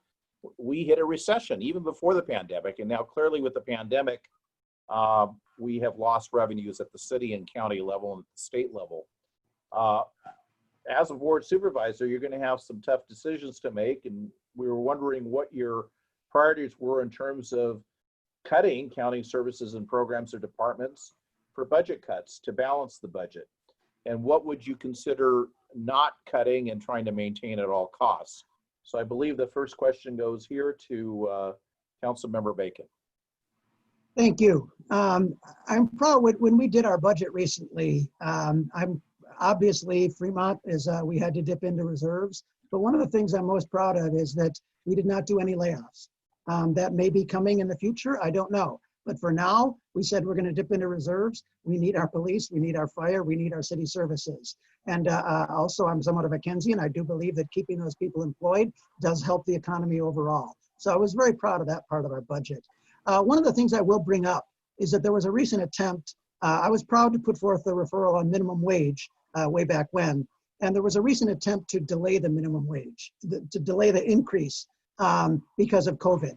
we hit a recession even before the pandemic. And now clearly with the pandemic, we have lost revenues at the city and county level and at the state level. As a board supervisor, you're going to have some tough decisions to make. And we were wondering what your priorities were in terms of cutting county services and programs or departments for budget cuts to balance the budget. And what would you consider not cutting and trying to maintain at all costs? So I believe the first question goes here to Councilmember Bacon. Thank you. I'm proud when we did our budget recently, I'm obviously Fremont is, we had to dip into reserves, but one of the things I'm most proud of is that we did not do any layoffs. That may be coming in the future, I don't know. But for now, we said we're going to dip into reserves. We need our police, we need our fire, we need our city services. And also, I'm somewhat of a Keynesian. I do believe that keeping those people employed does help the economy overall. So I was very proud of that part of our budget. One of the things I will bring up is that there was a recent attempt. I was proud to put forth the referral on minimum wage way back when. And there was a recent attempt to delay the minimum wage, to delay the increase because of COVID.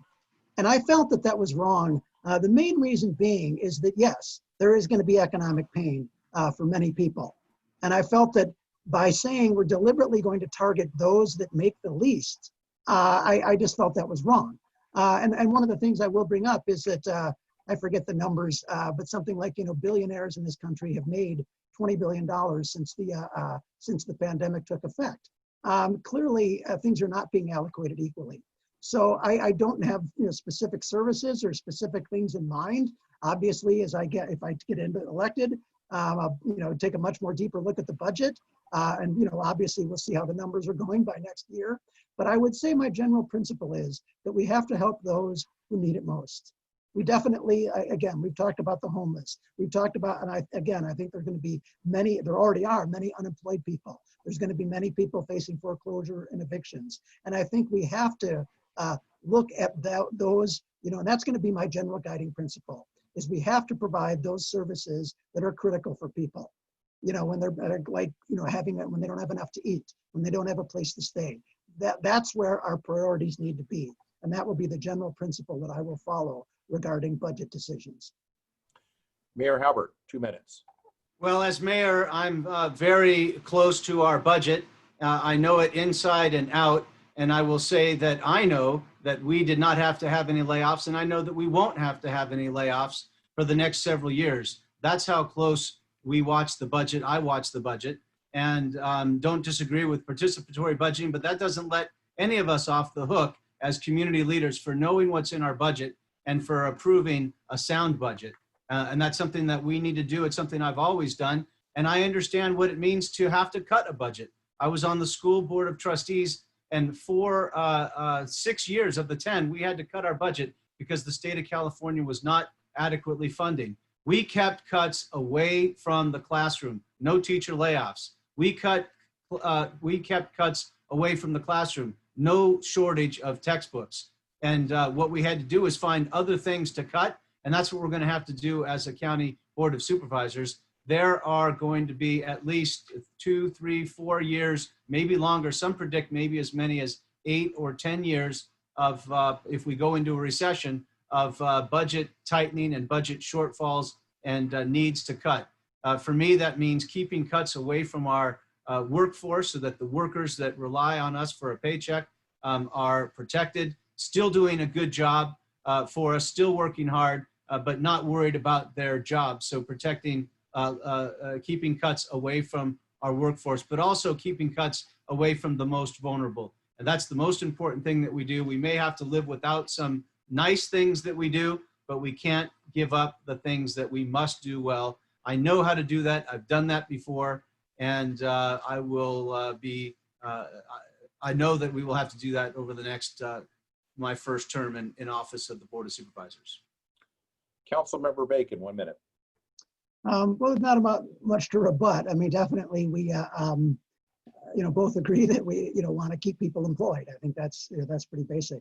And I felt that that was wrong. The main reason being is that, yes, there is going to be economic pain for many people. And I felt that by saying we're deliberately going to target those that make the least, I just felt that was wrong. And one of the things I will bring up is that I forget the numbers, but something like, billionaires in this country have made $20 billion since the pandemic took effect. Clearly, things are not being allocated equally. So I don't have specific services or specific things in mind. Obviously, if I get elected, I'll take a much more deeper look at the budget, and obviously we'll see how the numbers are going by next year. But I would say my general principle is that we have to help those who need it most. We definitely, again, we've talked about the homeless. We've talked about, and I think there are going to be many, there already are many unemployed people. There's going to be many people facing foreclosure and evictions. And I think we have to look at those, and that's going to be my general guiding principle, is we have to provide those services that are critical for people. When they're like, when they don't have enough to eat, when they don't have a place to stay. That's where our priorities need to be. And that will be the general principle that I will follow regarding budget decisions. Mayor Haubert, 2 minutes. Well, as mayor, I'm very close to our budget. I know it inside and out. And I will say that I know that we did not have to have any layoffs, and I know that we won't have to have any layoffs for the next several years. That's how close we watch the budget. I watch the budget, and don't disagree with participatory budgeting, but that doesn't let any of us off the hook as community leaders for knowing what's in our budget and for approving a sound budget. And that's something that we need to do. It's something I've always done. And I understand what it means to have to cut a budget. I was on the school board of trustees, and for 6 years of the 10, we had to cut our budget because the state of California was not adequately funding. We kept cuts away from the classroom, no teacher layoffs. We kept cuts away from the classroom, no shortage of textbooks. And what we had to do is find other things to cut. And that's what we're going to have to do as a county board of supervisors. There are going to be at least 2, 3, 4 years, maybe longer. Some predict maybe as many as 8 or 10 years of, if we go into a recession, of budget tightening and budget shortfalls and needs to cut. For me, that means keeping cuts away from our workforce so that the workers that rely on us for a paycheck are protected, still doing a good job for us, still working hard, but not worried about their jobs. So protecting, keeping cuts away from our workforce, but also keeping cuts away from the most vulnerable. And that's the most important thing that we do. We may have to live without some nice things that we do, but we can't give up the things that we must do well. I know how to do that. I've done that before. And I will I know that we will have to do that over the next, my first term in office of the Board of Supervisors. Councilmember Bacon, 1 minute. Well, not about much to rebut. I mean, definitely we, both agree that we, want to keep people employed. I think that's pretty basic.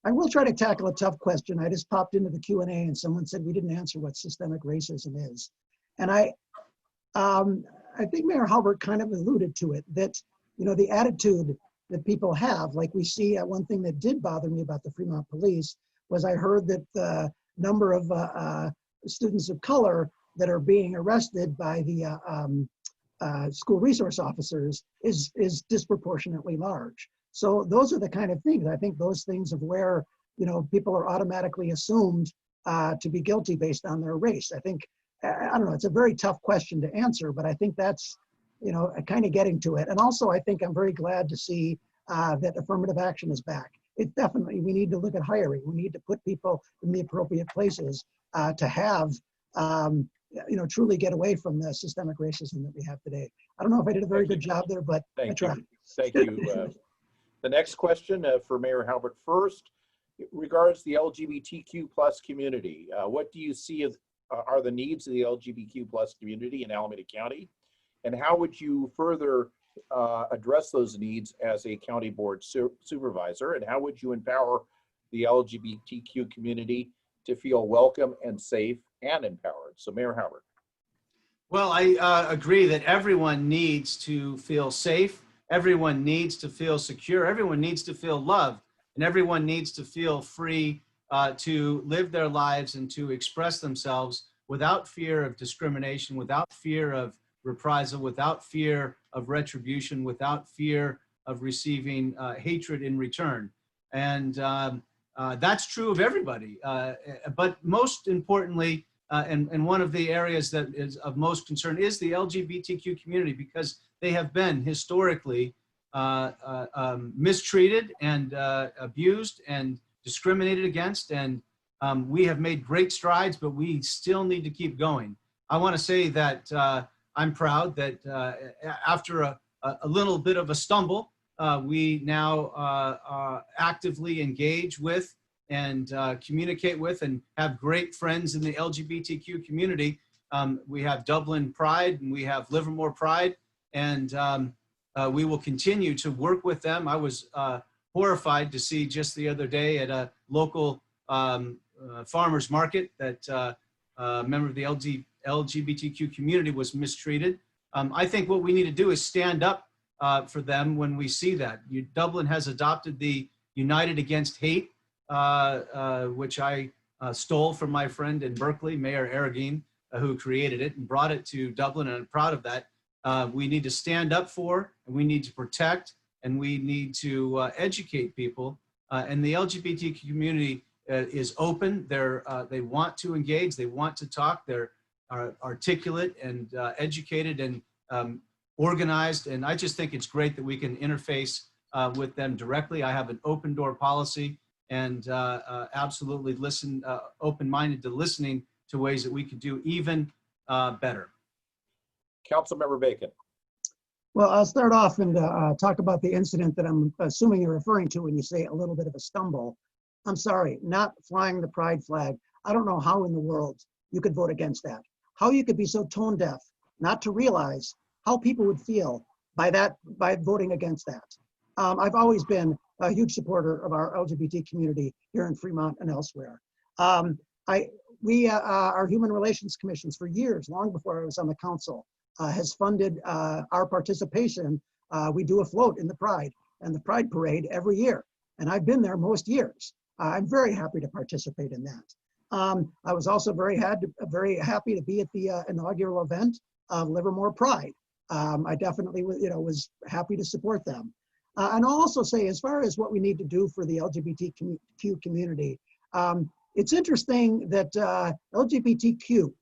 I will try to tackle a tough question. I just popped into the Q&A and someone said we didn't answer what systemic racism is. And I think Mayor Haubert kind of alluded to it, that, the attitude that people have, like we see, one thing that did bother me about the Fremont police was I heard that the number of students of color that are being arrested by the school resource officers is disproportionately large. So those are the kind of things, I think those things of where, people are automatically assumed to be guilty based on their race. I think, I don't know, it's a very tough question to answer, but I think that's, kind of getting to it. And also, I think I'm very glad to see that affirmative action is back. It definitely, we need to look at hiring. We need to put people in the appropriate places to have, truly get away from the systemic racism that we have today. I don't know if I did a very good job there, but I tried. Thank you. The next question for Mayor Haubert first regards the LGBTQ plus community. What do you see as are the needs of the LGBTQ plus community in Alameda County? And how would you further address those needs as a county board supervisor? And how would you empower the LGBTQ community to feel welcome and safe and empowered? So Mayor Haubert. Well, I agree that everyone needs to feel safe. Everyone needs to feel secure. Everyone needs to feel loved. And everyone needs to feel free to live their lives and to express themselves without fear of discrimination, without fear of reprisal, without fear of retribution, without fear of receiving hatred in return. And that's true of everybody. But most importantly, and one of the areas that is of most concern is the LGBTQ community, because they have been historically mistreated and abused and discriminated against. And we have made great strides, but we still need to keep going. I want to say that I'm proud that after a little bit of a stumble, we now actively engage with and communicate with and have great friends in the LGBTQ community. We have Dublin Pride and we have Livermore Pride, and we will continue to work with them. I was horrified to see just the other day at a local farmer's market that a member of the LGBTQ community was mistreated. I think what we need to do is stand up for them when we see that. Dublin has adopted the United Against Hate, which I stole from my friend in Berkeley, Mayor Arreguín, who created it and brought it to Dublin, and I'm proud of that. We need to stand up for, and we need to protect, and we need to educate people. And the LGBT community is open. They want to engage. They want to talk. They're articulate and educated and organized. And I just think it's great that we can interface with them directly. I have an open door policy and absolutely listen, open-minded to listening to ways that we could do even better. Councilmember Bacon. Well, I'll start off and talk about the incident that I'm assuming you're referring to when you say a little bit of a stumble. I'm sorry, not flying the pride flag. I don't know how in the world you could vote against that. How you could be so tone deaf not to realize how people would feel by voting against that. I've always been a huge supporter of our LGBT community here in Fremont and elsewhere. Our Human Relations Commissions for years, long before I was on the council, has funded our participation. We do a float in the Pride and the Pride Parade every year, and I've been there most years. I'm very happy to participate in that. I was also very happy to be at the inaugural event of Livermore Pride. I definitely was happy to support them. And I'll also say, as far as what we need to do for the LGBTQ community, it's interesting that LGBTQ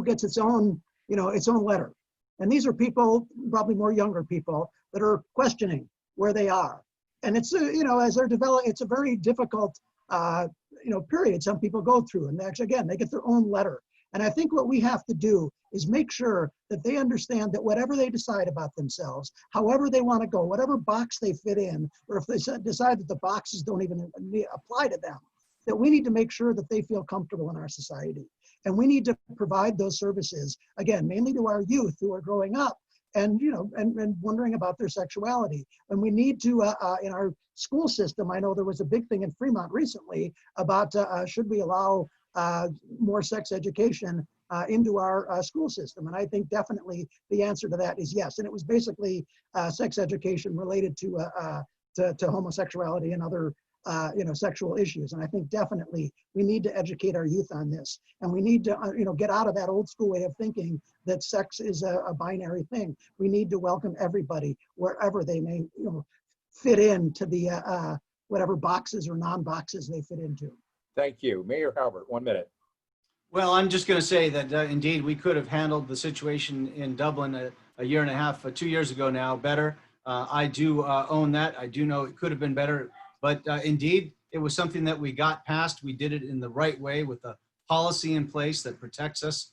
gets its own letter. And these are people, probably more younger people, that are questioning where they are. And it's, as they're developing, it's a very difficult, period some people go through. And actually, again, they get their own letter. And I think what we have to do is make sure that they understand that whatever they decide about themselves, however they want to go, whatever box they fit in, or if they decide that the boxes don't even apply to them, that we need to make sure that they feel comfortable in our society. And we need to provide those services, again, mainly to our youth who are growing up and, and wondering about their sexuality. And we need to, in our school system, I know there was a big thing in Fremont recently about should we allow more sex education into our school system. And I think definitely the answer to that is yes. And it was basically sex education related to homosexuality and other sexual issues. And I think definitely we need to educate our youth on this. And we need to, get out of that old school way of thinking that sex is a binary thing. We need to welcome everybody wherever they may, fit into the whatever boxes or non-boxes they fit into. Thank you. Mayor Haubert, 1 minute. Well, I'm just going to say that indeed we could have handled the situation in Dublin a year and a half, 2 years ago now, better. I do own that. I do know it could have been better, but indeed it was something that we got past. We did it in the right way with a policy in place that protects us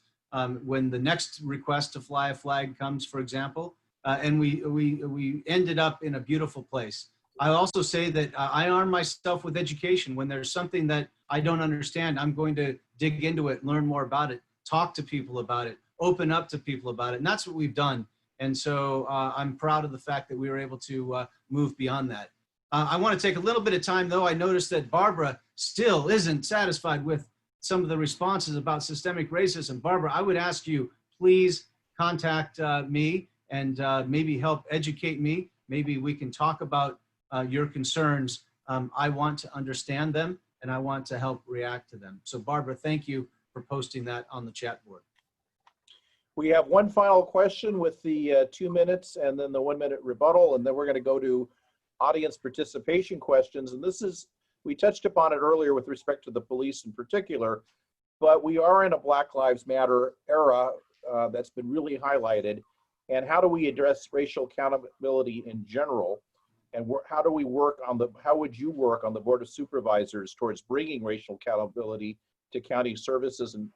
when the next request to fly a flag comes, for example, and we ended up in a beautiful place. I also say that I arm myself with education. When there's something that I don't understand, I'm going to dig into it, learn more about it, talk to people about it, open up to people about it. And that's what we've done. And so I'm proud of the fact that we were able to move beyond that. I want to take a little bit of time, though. I noticed that Barbara still isn't satisfied with some of the responses about systemic racism. Barbara, I would ask you, please contact me and maybe help educate me. Maybe we can talk about your concerns. I want to understand them and I want to help react to them. So Barbara, thank you for posting that on the chat board. We have one final question with the 2 minutes and then the 1 minute rebuttal, and then we're going to go to audience participation questions. And this is, we touched upon it earlier with respect to the police in particular, but we are in a Black Lives Matter era that's been really highlighted. And how do we address racial accountability in general? And how do we work on how would you work on the Board of Supervisors towards bringing racial accountability to county services and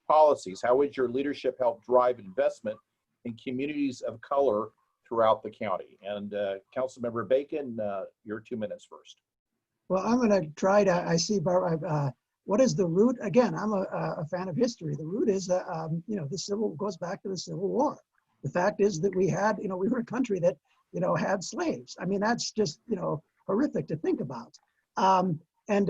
policies? How would your leadership help drive investment in communities of color throughout the county? And Councilmember Bacon, your 2 minutes first. Well, I'm going to try to, I see, what is the root? Again, I'm a fan of history. The root is, goes back to the Civil War. The fact is that we had, we were a country that, had slaves. I mean, that's just, horrific to think about. And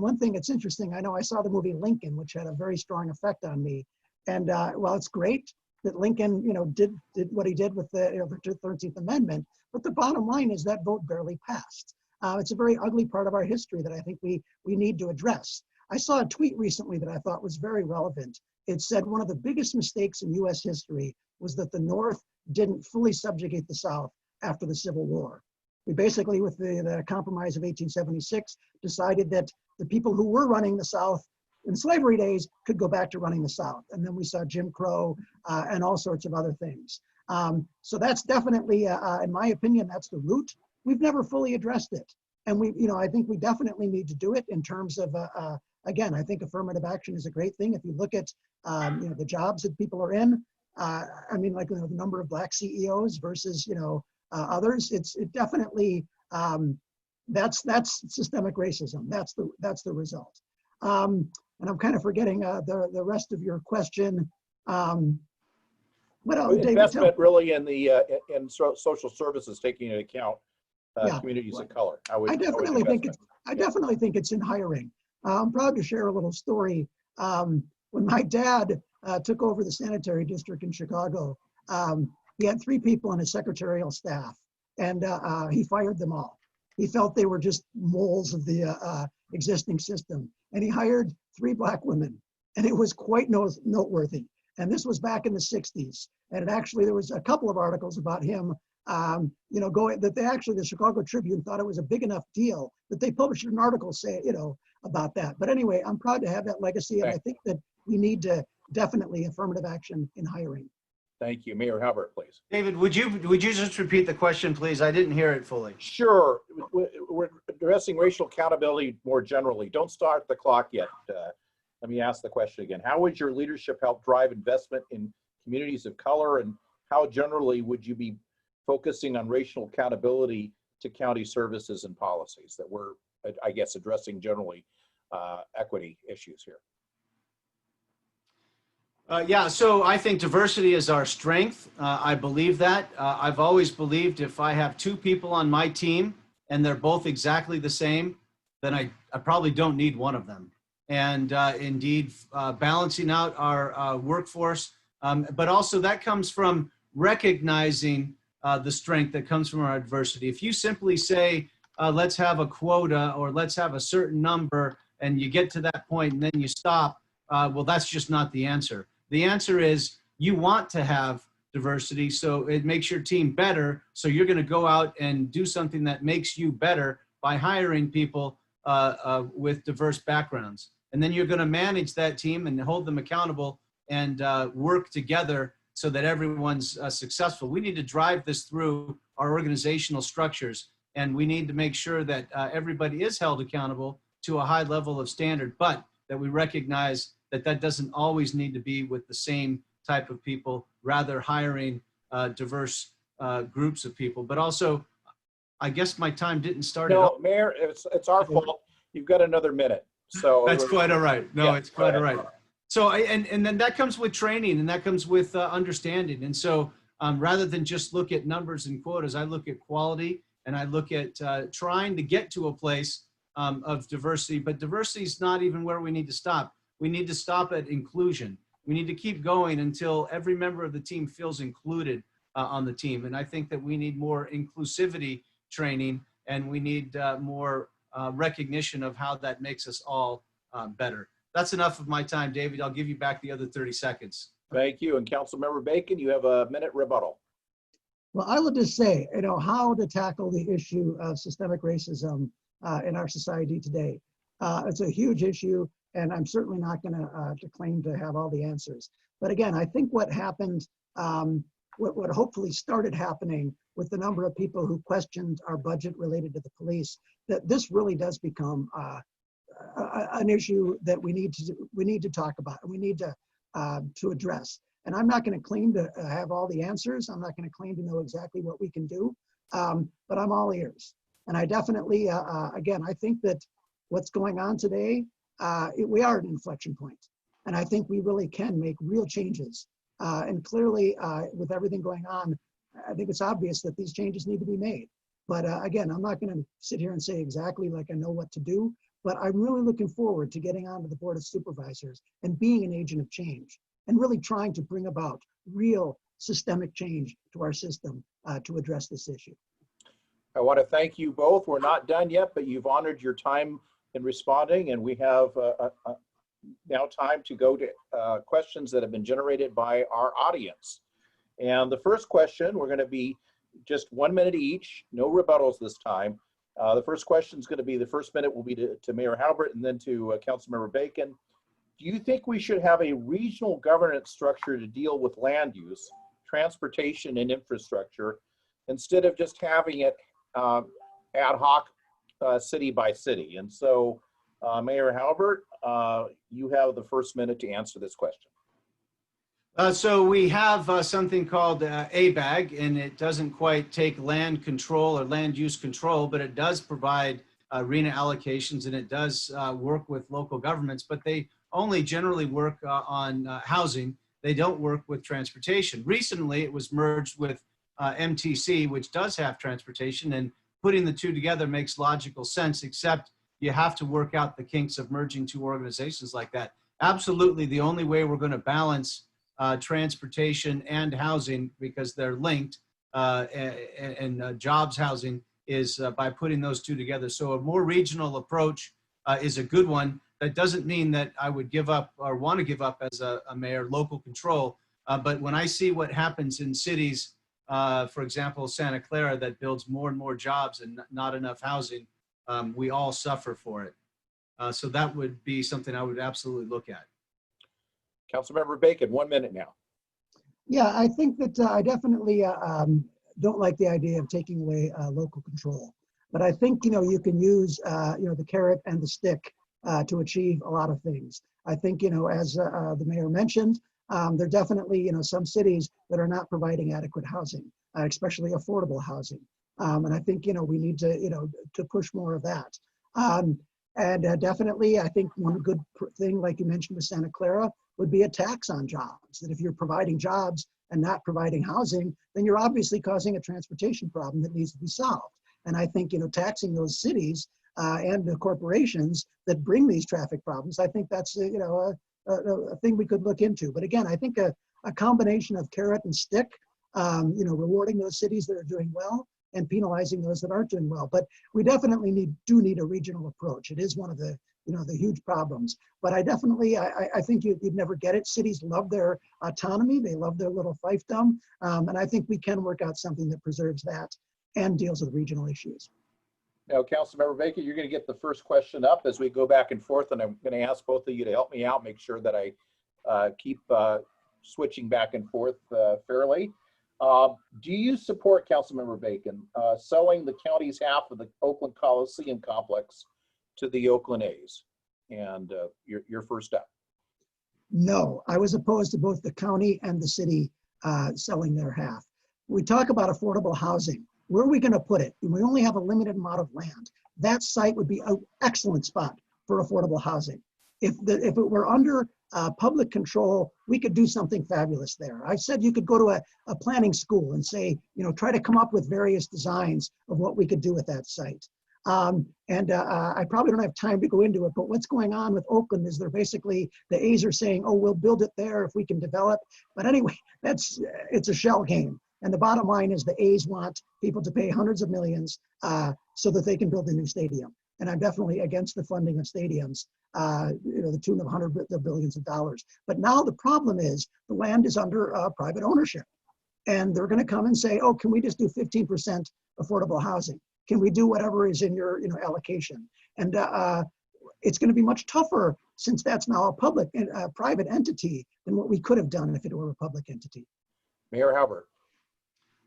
one thing that's interesting, I know I saw the movie Lincoln, which had a very strong effect on me. And well, it's great that Lincoln, did what he did with the 13th Amendment. But the bottom line is that vote barely passed. It's a very ugly part of our history that I think we need to address. I saw a tweet recently that I thought was very relevant. It said one of the biggest mistakes in US history was that the North didn't fully subjugate the South after the Civil War. We basically, with the Compromise of 1876, decided that the people who were running the South in slavery days could go back to running the South. And then we saw Jim Crow and all sorts of other things. So that's definitely, in my opinion, that's the root. We've never fully addressed it. And I think we definitely need to do it in terms of, again, I think affirmative action is a great thing. If you look at, the jobs that people are in, I mean, like the number of Black CEOs versus, others, it definitely, that's systemic racism. That's the result. And I'm kind of forgetting the rest of your question. What else, David? Investment really in the in social services, taking into account communities of color. I definitely think it's in hiring. I'm proud to share a little story. When my dad took over the sanitary district in Chicago, he had 3 people on his secretarial staff, and he fired them all. He felt they were just moles of the existing system, and he hired 3 Black women, and it was quite noteworthy. And this was back in the 60s, and there was a couple of articles about him, the Chicago Tribune thought it was a big enough deal that they published an article saying, about that. But anyway, I'm proud to have that legacy, and I think that we need to definitely affirmative action in hiring. Thank you. Mayor Haubert, please. David, would you just repeat the question, please? I didn't hear it fully. Sure. We're addressing racial accountability more generally. Don't start the clock yet. Let me ask the question again. How would your leadership help drive investment in communities of color, and how generally would you be focusing on racial accountability to county services and policies that we're, I guess, addressing generally equity issues here? So I think diversity is our strength. I believe that. I've always believed if I have 2 people on my team and they're both exactly the same, then I probably don't need one of them. And indeed, balancing out our workforce, but also that comes from recognizing the strength that comes from our diversity. If you simply say, let's have a quota or let's have a certain number, and you get to that point and then you stop, well, that's just not the answer. The answer is you want to have diversity, so it makes your team better. So you're going to go out and do something that makes you better by hiring people with diverse backgrounds. And then you're going to manage that team and hold them accountable and work together so that everyone's successful. We need to drive this through our organizational structures, and we need to make sure that everybody is held accountable to a high level of standard, but that we recognize that that doesn't always need to be with the same type of people, rather hiring diverse groups of people. But also, I guess my time didn't start. No, Mayor, it's our fault. You've got another minute. So that's quite all right. No, yeah, it's quite all right. So, and then that comes with training, and that comes with understanding. And so rather than just look at numbers and quotas, I look at quality, and I look at trying to get to a place of diversity. But diversity is not even where we need to stop. We need to stop at inclusion. We need to keep going until every member of the team feels included on the team. And I think that we need more inclusivity training, and we need more recognition of how that makes us all better. That's enough of my time, David. I'll give you back the other 30 seconds. Thank you. And Councilmember Bacon, you have a minute rebuttal. Well, I will just say, how to tackle the issue of systemic racism in our society today. It's a huge issue, and I'm certainly not going to claim to have all the answers. But again, I think what happened, what hopefully started happening with the number of people who questioned our budget related to the police, that this really does become an issue that we need to talk about and we need to address. And I'm not going to claim to have all the answers. I'm not going to claim to know exactly what we can do, but I'm all ears. And I definitely, again, I think that what's going on today, we are at an inflection point. And I think we really can make real changes. And clearly, with everything going on, I think it's obvious that these changes need to be made. But again, I'm not going to sit here and say exactly like I know what to do, but I'm really looking forward to getting onto the Board of Supervisors and being an agent of change and really trying to bring about real systemic change to our system to address this issue. I want to thank you both. We're not done yet, but you've honored your time in responding, and we have now time to go to questions that have been generated by our audience. And the first question, we're going to be just 1 minute each, no rebuttals this time. The first question is going to be, the first minute will be to Mayor Haubert and then to Councilmember Bacon. Do you think we should have a regional governance structure to deal with land use, transportation, and infrastructure instead of just having it ad hoc city by city? And so Mayor Haubert, you have the first minute to answer this question. So we have something called ABAG, and it doesn't quite take land control or land use control, but it does provide RENA allocations, and it does work with local governments, but they only generally work on housing. They don't work with transportation. Recently, it was merged with MTC, which does have transportation, and putting the two together makes logical sense, except you have to work out the kinks of merging two organizations like that. Absolutely, the only way we're going to balance transportation and housing, because they're linked, and jobs housing, is by putting those two together. So a more regional approach is a good one. That doesn't mean that I would give up or want to give up as a mayor local control. But when I see what happens in cities, for example, Santa Clara, that builds more and more jobs and not enough housing, we all suffer for it. So that would be something I would absolutely look at. Councilmember Bacon, 1 minute now. Yeah, I think that I definitely don't like the idea of taking away local control. But I think, you can use, the carrot and the stick to achieve a lot of things. I think, as the mayor mentioned, there are definitely, some cities that are not providing adequate housing, especially affordable housing. And I think, we need to push more of that. And definitely, I think one good thing, like you mentioned with Santa Clara, would be a tax on jobs. That if you're providing jobs and not providing housing, then you're obviously causing a transportation problem that needs to be solved. And I think, taxing those cities and the corporations that bring these traffic problems, I think that's, a thing we could look into. But again, I think a combination of carrot and stick, rewarding those cities that are doing well and penalizing those that aren't doing well. But we definitely do need a regional approach. It is one of the, the huge problems. But I definitely, I think you'd never get it. Cities love their autonomy. They love their little fiefdom. And I think we can work out something that preserves that and deals with regional issues. Now, Councilmember Bacon, you're going to get the first question up as we go back and forth, and I'm going to ask both of you to help me out, make sure that I keep switching back and forth fairly. Do you support, Councilmember Bacon, selling the county's half of the Oakland Coliseum complex to the Oakland A's? And you're first up. No, I was opposed to both the county and the city selling their half. We talk about affordable housing. Where are we going to put it? We only have a limited amount of land. That site would be an excellent spot for affordable housing. If it were under public control, we could do something fabulous there. I said you could go to a planning school and say, try to come up with various designs of what we could do with that site. I probably don't have time to go into it, but what's going on with Oakland is they're basically, the A's are saying, oh, we'll build it there if we can develop. But anyway, it's a shell game. And the bottom line is the A's want people to pay hundreds of millions so that they can build a new stadium. and I'm definitely against the funding of stadiums, the tune of hundreds of billions of dollars. But now the problem is the land is under private ownership. And they're going to come and say, oh, can we just do 15% affordable housing? Can we do whatever is in your allocation? And it's going to be much tougher since that's now a public and private entity than what we could have done if it were a public entity. Mayor Haubert.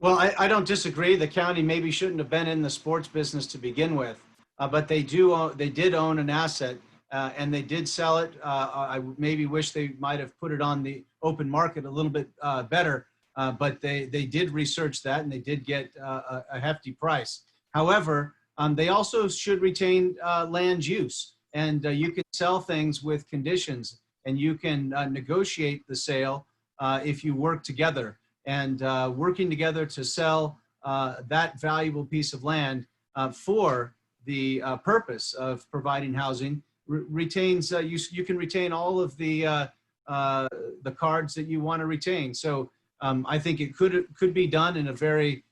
Well, I don't disagree. The county maybe shouldn't have been in the sports business to begin with, but they did own an asset, and they did sell it. I maybe wish they might have put it on the open market a little bit better, but they did research that, and they did get a hefty price. However, they also should retain land use, and you can sell things with conditions, and you can negotiate the sale if you work together. And working together to sell that valuable piece of land for the purpose of providing housing retains, you can retain all of the cards that you want to retain. So I think it could be done in a very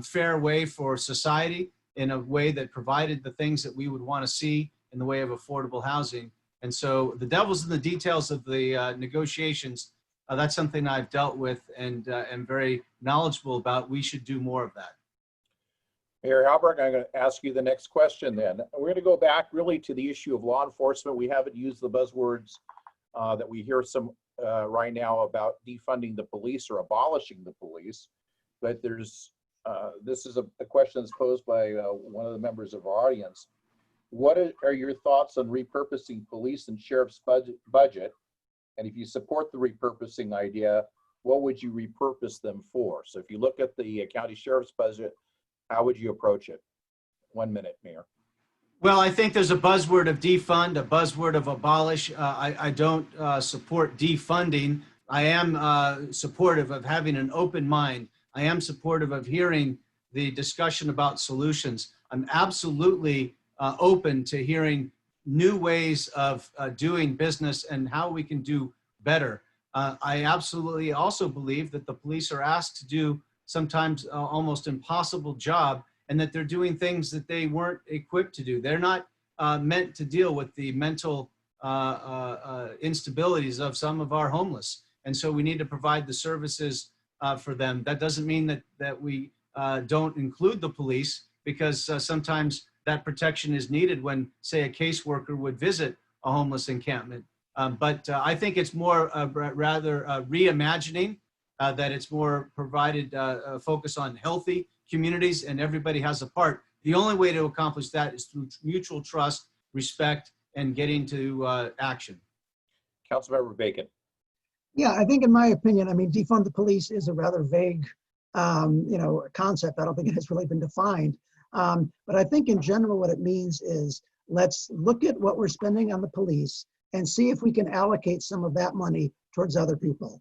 fair way for society, in a way that provided the things that we would want to see in the way of affordable housing. And so the devil's in the details of the negotiations. That's something I've dealt with and am very knowledgeable about. We should do more of that. Mayor Haubert, I'm going to ask you the next question then. We're going to go back really to the issue of law enforcement. We haven't used the buzzwords that we hear some right now about defunding the police or abolishing the police. But there's, this is a question that's posed by one of the members of our audience. What are your thoughts on repurposing police and sheriff's budget? And if you support the repurposing idea, what would you repurpose them for? So if you look at the county sheriff's budget, how would you approach it? 1 minute, Mayor. Well, I think there's a buzzword of defund, a buzzword of abolish. I don't support defunding. I am supportive of having an open mind. I am supportive of hearing the discussion about solutions. I'm absolutely open to hearing new ways of doing business and how we can do better. I absolutely also believe that the police are asked to do sometimes almost impossible job, and that they're doing things that they weren't equipped to do. They're not meant to deal with the mental instabilities of some of our homeless. And so we need to provide the services for them. That doesn't mean that we don't include the police, because sometimes that protection is needed when, say, a caseworker would visit a homeless encampment. But I think it's more rather reimagining, that it's more provided a focus on healthy communities, and everybody has a part. The only way to accomplish that is through mutual trust, respect, and getting to action. Councilmember Bacon. Yeah, I think in my opinion, I mean, defund the police is a rather vague, concept. I don't think it has really been defined. But I think in general, what it means is let's look at what we're spending on the police and see if we can allocate some of that money towards other people.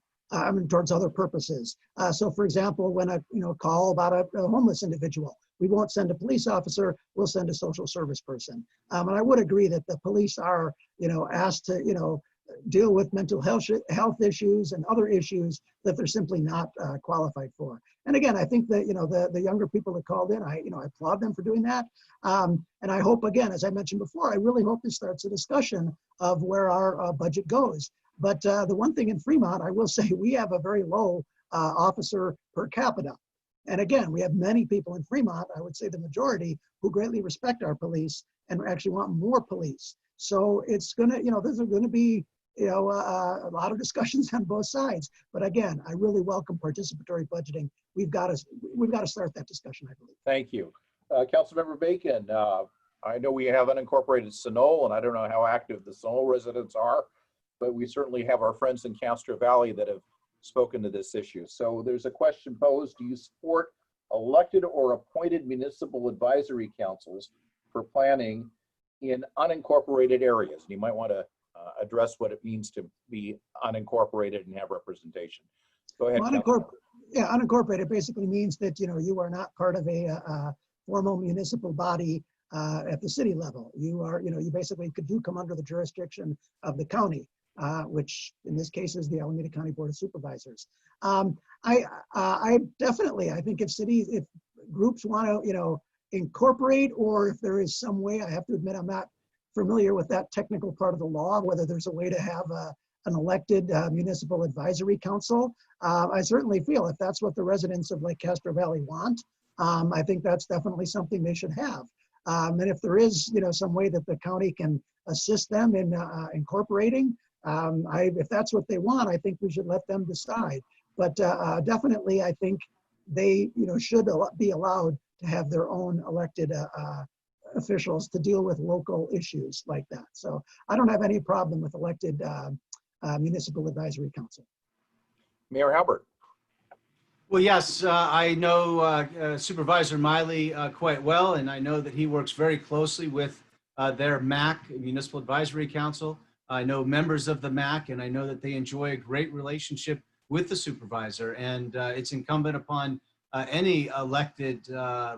Towards other purposes. So for example, when a call about a homeless individual, we won't send a police officer, we'll send a social service person. And I would agree that the police are, asked to, deal with mental health issues and other issues that they're simply not qualified for. And again, I think that, the younger people that called in, I applaud them for doing that. And I hope, again, as I mentioned before, I really hope this starts a discussion of where our budget goes. But the one thing in Fremont, I will say, we have a very low officer per capita. And again, we have many people in Fremont, I would say the majority, who greatly respect our police and actually want more police. So it's gonna, there's gonna be, a lot of discussions on both sides. But again, I really welcome participatory budgeting. We've got to start that discussion, I believe. Thank you. Councilmember Bacon, I know we have unincorporated Sunol, and I don't know how active the Sunol residents are, but we certainly have our friends in Castro Valley that have spoken to this issue. So there's a question posed: do you support elected or appointed municipal advisory councils for planning in unincorporated areas? And you might want to address what it means to be unincorporated and have representation. Go ahead. Unincorporated basically means that, you are not part of a formal municipal body at the city level. You are, you basically do come under the jurisdiction of the county. Which in this case is the Alameda County Board of Supervisors. I definitely, I think if groups want to, incorporate, or if there is some way, I have to admit, I'm not familiar with that technical part of the law, whether there's a way to have an elected municipal advisory council. I certainly feel if that's what the residents of Lake Castro Valley want, I think that's definitely something they should have. And if there is, some way that the county can assist them in incorporating, if that's what they want, I think we should let them decide. But definitely, I think they, should be allowed to have their own elected officials to deal with local issues like that. So I don't have any problem with elected municipal advisory council. Mayor Haubert. Well, yes, I know Supervisor Miley quite well, and I know that he works very closely with their MAC, Municipal Advisory Council. I know members of the MAC, and I know that they enjoy a great relationship with the supervisor. And it's incumbent upon any elected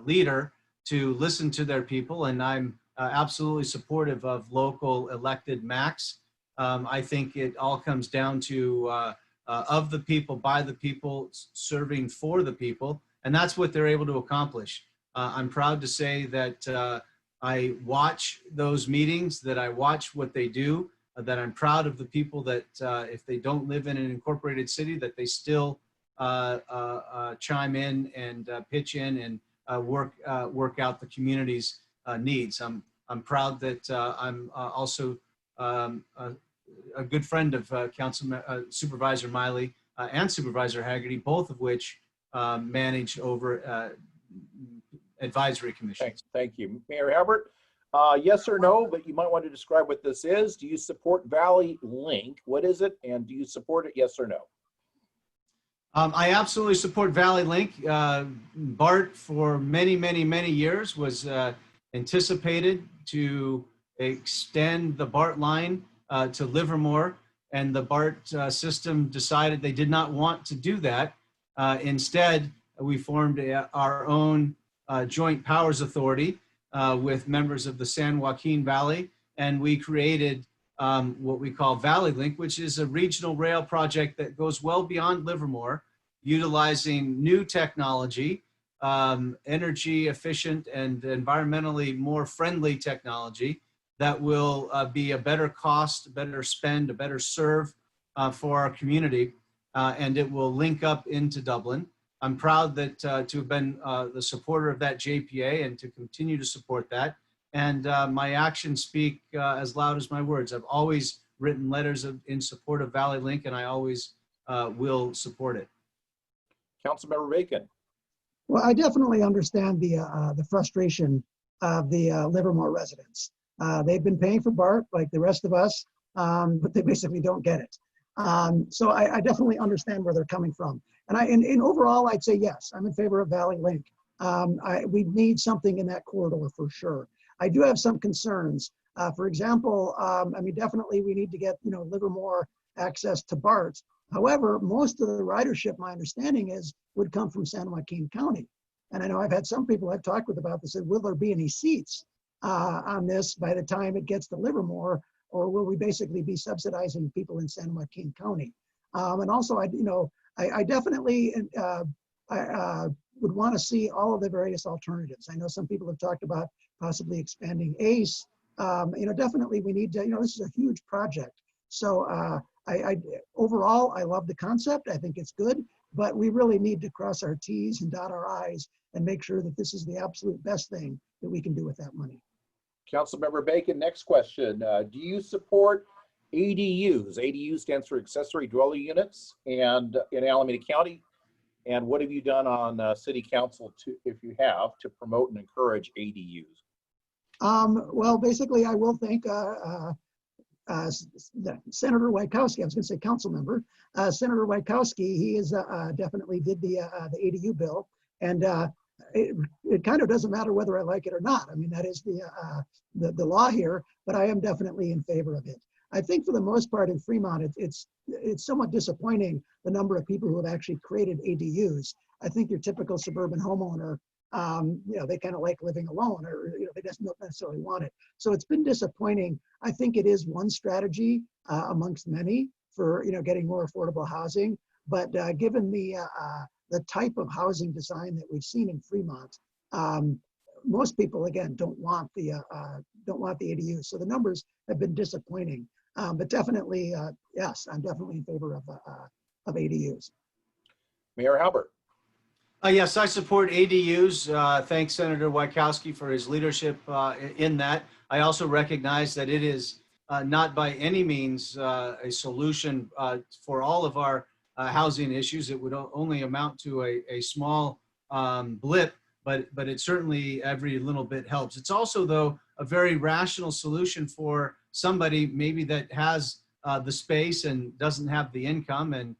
leader to listen to their people, and I'm absolutely supportive of local elected MACs. I think it all comes down to of the people, by the people, serving for the people, and that's what they're able to accomplish. I'm proud to say that I watch those meetings, that I watch what they do, that I'm proud of the people that if they don't live in an incorporated city, that they still chime in and pitch in and work out the community's needs. I'm proud that I'm also a good friend of Supervisor Miley and Supervisor Haggerty, both of which manage over advisory commissions. Thank you. Mayor Haubert, yes or no, but you might want to describe what this is. Do you support Valley Link? What is it? And do you support it, yes or no? I absolutely support Valley Link. BART for many, many, many years was anticipated to extend the BART line to Livermore, and the BART system decided they did not want to do that. Instead, we formed our own joint powers authority with members of the San Joaquin Valley, and we created what we call Valley Link, which is a regional rail project that goes well beyond Livermore, utilizing new technology, energy efficient and environmentally more friendly technology that will be a better cost, better spend, a better serve for our community, and it will link up into Dublin. I'm proud that to have been the supporter of that JPA and to continue to support that. And my actions speak as loud as my words. I've always written letters in support of Valley Link, and I always will support it. Councilmember Bacon. Well, I definitely understand the frustration of the Livermore residents. They've been paying for BART like the rest of us, but they basically don't get it. So I definitely understand where they're coming from. And in overall, I'd say yes, I'm in favor of Valley Link. We need something in that corridor for sure. I do have some concerns. For example, definitely we need to get, Livermore access to BART. However, most of the ridership, my understanding is, would come from San Joaquin County. And I know I've had some people I've talked with about this, said, will there be any seats on this by the time it gets to Livermore, or will we basically be subsidizing people in San Joaquin County? And also, I definitely would want to see all of the various alternatives. I know some people have talked about possibly expanding ACE. Definitely we need to, this is a huge project. So overall, I love the concept. I think it's good, but we really need to cross our T's and dot our I's and make sure that this is the absolute best thing that we can do with that money. Councilmember Bacon, next question. Do you support ADUs? ADU stands for accessory dwelling units, and in Alameda County. And what have you done on city council if you have, to promote and encourage ADUs? Well, basically, I will thank Senator Wajkowski. I was going to say council member. Senator Wajkowski, he is definitely did the ADU bill, and it kind of doesn't matter whether I like it or not. I mean, that is the law here, but I am definitely in favor of it. I think for the most part in Fremont, it's somewhat disappointing the number of people who have actually created ADUs. I think your typical suburban homeowner, they kind of like living alone, or they just don't necessarily want it. So it's been disappointing. I think it is one strategy amongst many for getting more affordable housing. But given the type of housing design that we've seen in Fremont, most people, again, don't want the ADUs. So the numbers have been disappointing. But definitely, yes, I'm definitely in favor of ADUs. Mayor Haubert. Yes, I support ADUs. Thanks, Senator Wieckowski, for his leadership in that. I also recognize that it is not by any means a solution for all of our housing issues. It would only amount to a small blip, but it certainly every little bit helps. It's also, though, a very rational solution for somebody maybe that has the space and doesn't have the income and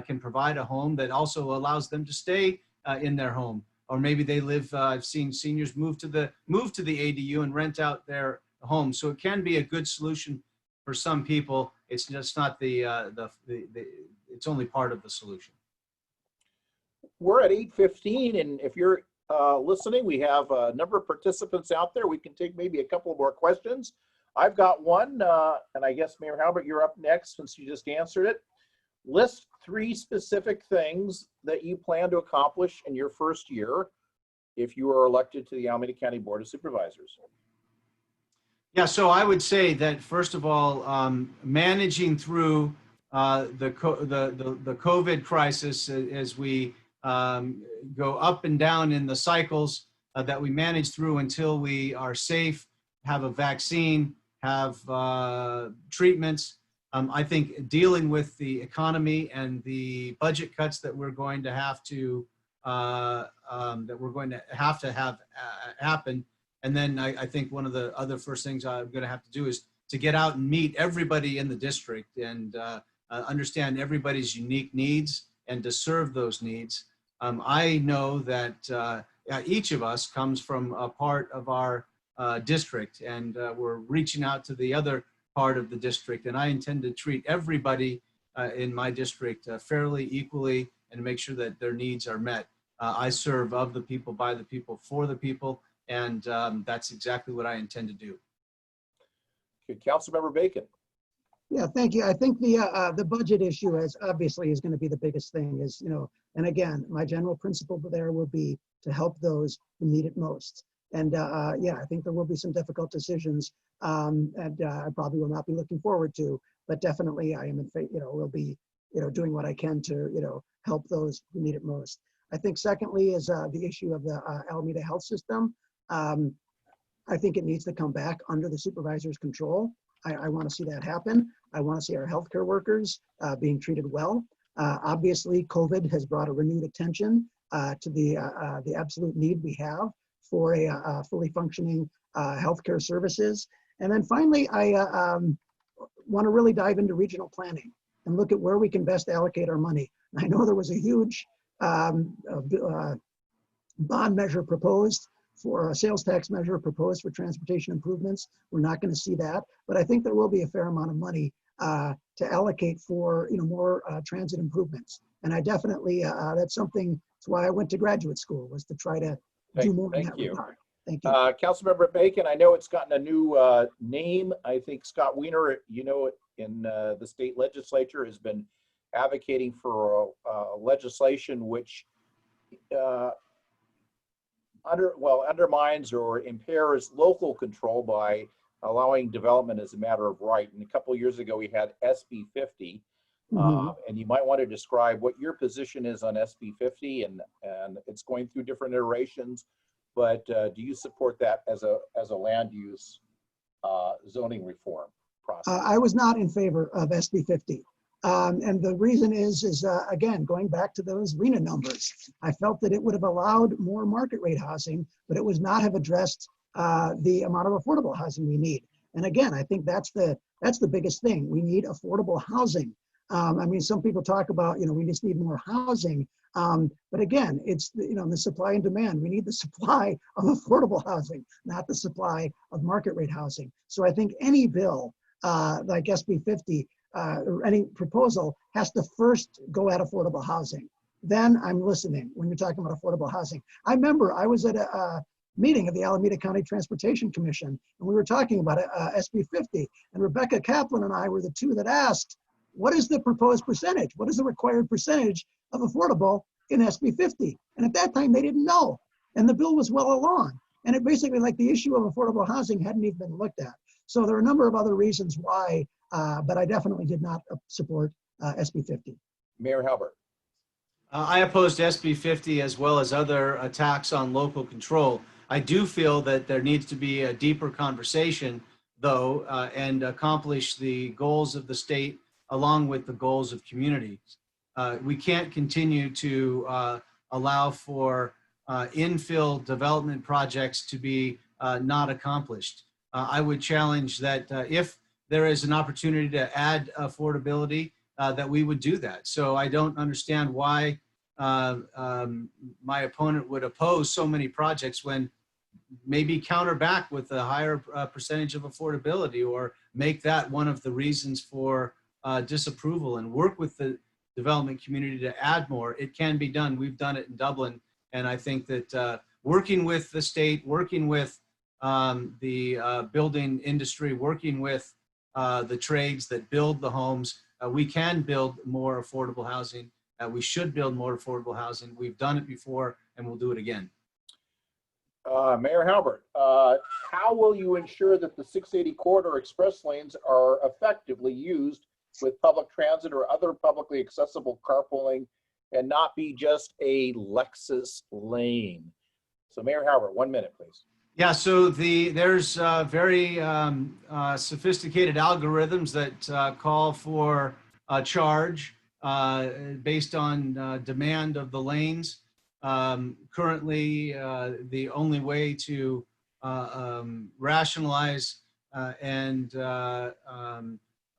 can provide a home that also allows them to stay in their home. Or maybe they live, I've seen seniors move to the ADU and rent out their home. So it can be a good solution for some people. It's just not it's only part of the solution. We're at 8:15, and if you're listening, we have a number of participants out there. We can take maybe a couple more questions. I've got one, and I guess Mayor Haubert, you're up next since you just answered it. List 3 specific things that you plan to accomplish in your first year if you are elected to the Alameda County Board of Supervisors. Yeah, so I would say that first of all, managing through the COVID crisis as we go up and down in the cycles that we manage through until we are safe, have a vaccine, have treatments. I think dealing with the economy and the budget cuts that we're going to have to have happen. And then I think one of the other first things I'm going to have to do is to get out and meet everybody in the district and understand everybody's unique needs and to serve those needs. I know that each of us comes from a part of our district, and we're reaching out to the other part of the district, and I intend to treat everybody in my district fairly, equally, and make sure that their needs are met. I serve of the people, by the people, for the people, and that's exactly what I intend to do. Okay, Councilmember Bacon. Yeah, thank you. I think the budget issue is going to be the biggest thing. Is and again, my general principle there will be to help those who need it most. And yeah, I think there will be some difficult decisions, and I probably will not be looking forward to. But definitely, I am in favor. Will be doing what I can to help those who need it most. I think secondly is the issue of the Alameda health system. I think it needs to come back under the supervisor's control. I want to see that happen. I want to see our healthcare workers being treated well. Obviously, COVID has brought a renewed attention to the absolute need we have for a fully functioning healthcare services. And then finally, I want to really dive into regional planning and look at where we can best allocate our money. And I know there was a huge bond measure proposed for a sales tax measure proposed for transportation improvements. We're not going to see that, but I think there will be a fair amount of money to allocate for more transit improvements. And I definitely, that's something, that's why I went to graduate school, was to try to do more in that regard. Thank you. Councilmember Bacon, I know it's gotten a new name. I think Scott Wiener, in the state legislature has been advocating for legislation which undermines or impairs local control by allowing development as a matter of right. And a couple of years ago, we had SB 50. And you might want to describe what your position is on SB 50, and it's going through different iterations. But do you support that as a land use zoning reform process? I was not in favor of SB 50. And the reason is again, going back to those RENA numbers, I felt that it would have allowed more market rate housing, but it would not have addressed the amount of affordable housing we need. And again, I think that's the biggest thing. We need affordable housing. I mean, some people talk about, we just need more housing. But again, it's, the supply and demand. We need the supply of affordable housing, not the supply of market rate housing. So I think any bill like SB 50, or any proposal has to first go at affordable housing. Then I'm listening when you're talking about affordable housing. I remember I was at a meeting of the Alameda County Transportation Commission, and we were talking about SB 50, and Rebecca Kaplan and I were the two that asked, what is the proposed percentage? What is the required percentage of affordable in SB 50? And at that time, they didn't know, and the bill was well along. And it basically, like, the issue of affordable housing hadn't even been looked at. So there are a number of other reasons why, but I definitely did not support SB 50. Mayor Haubert. I opposed SB 50 as well as other attacks on local control. I do feel that there needs to be a deeper conversation, though, and accomplish the goals of the state along with the goals of communities. We can't continue to allow for infill development projects to be not accomplished. I would challenge that if there is an opportunity to add affordability, that we would do that. So I don't understand why my opponent would oppose so many projects when maybe counter back with a higher percentage of affordability, or make that one of the reasons for disapproval, and work with the development community to add more. It can be done. We've done it in Dublin. And I think that working with the state, working with the building industry, working with the trades that build the homes, we can build more affordable housing. We should build more affordable housing. We've done it before, and we'll do it again. Mayor Haubert, how will you ensure that the 680 corridor express lanes are effectively used with public transit or other publicly accessible carpooling, and not be just a Lexus lane? So Mayor Haubert, 1 minute, please. Yeah, so there's very sophisticated algorithms that call for a charge based on demand of the lanes. Currently, the only way to rationalize and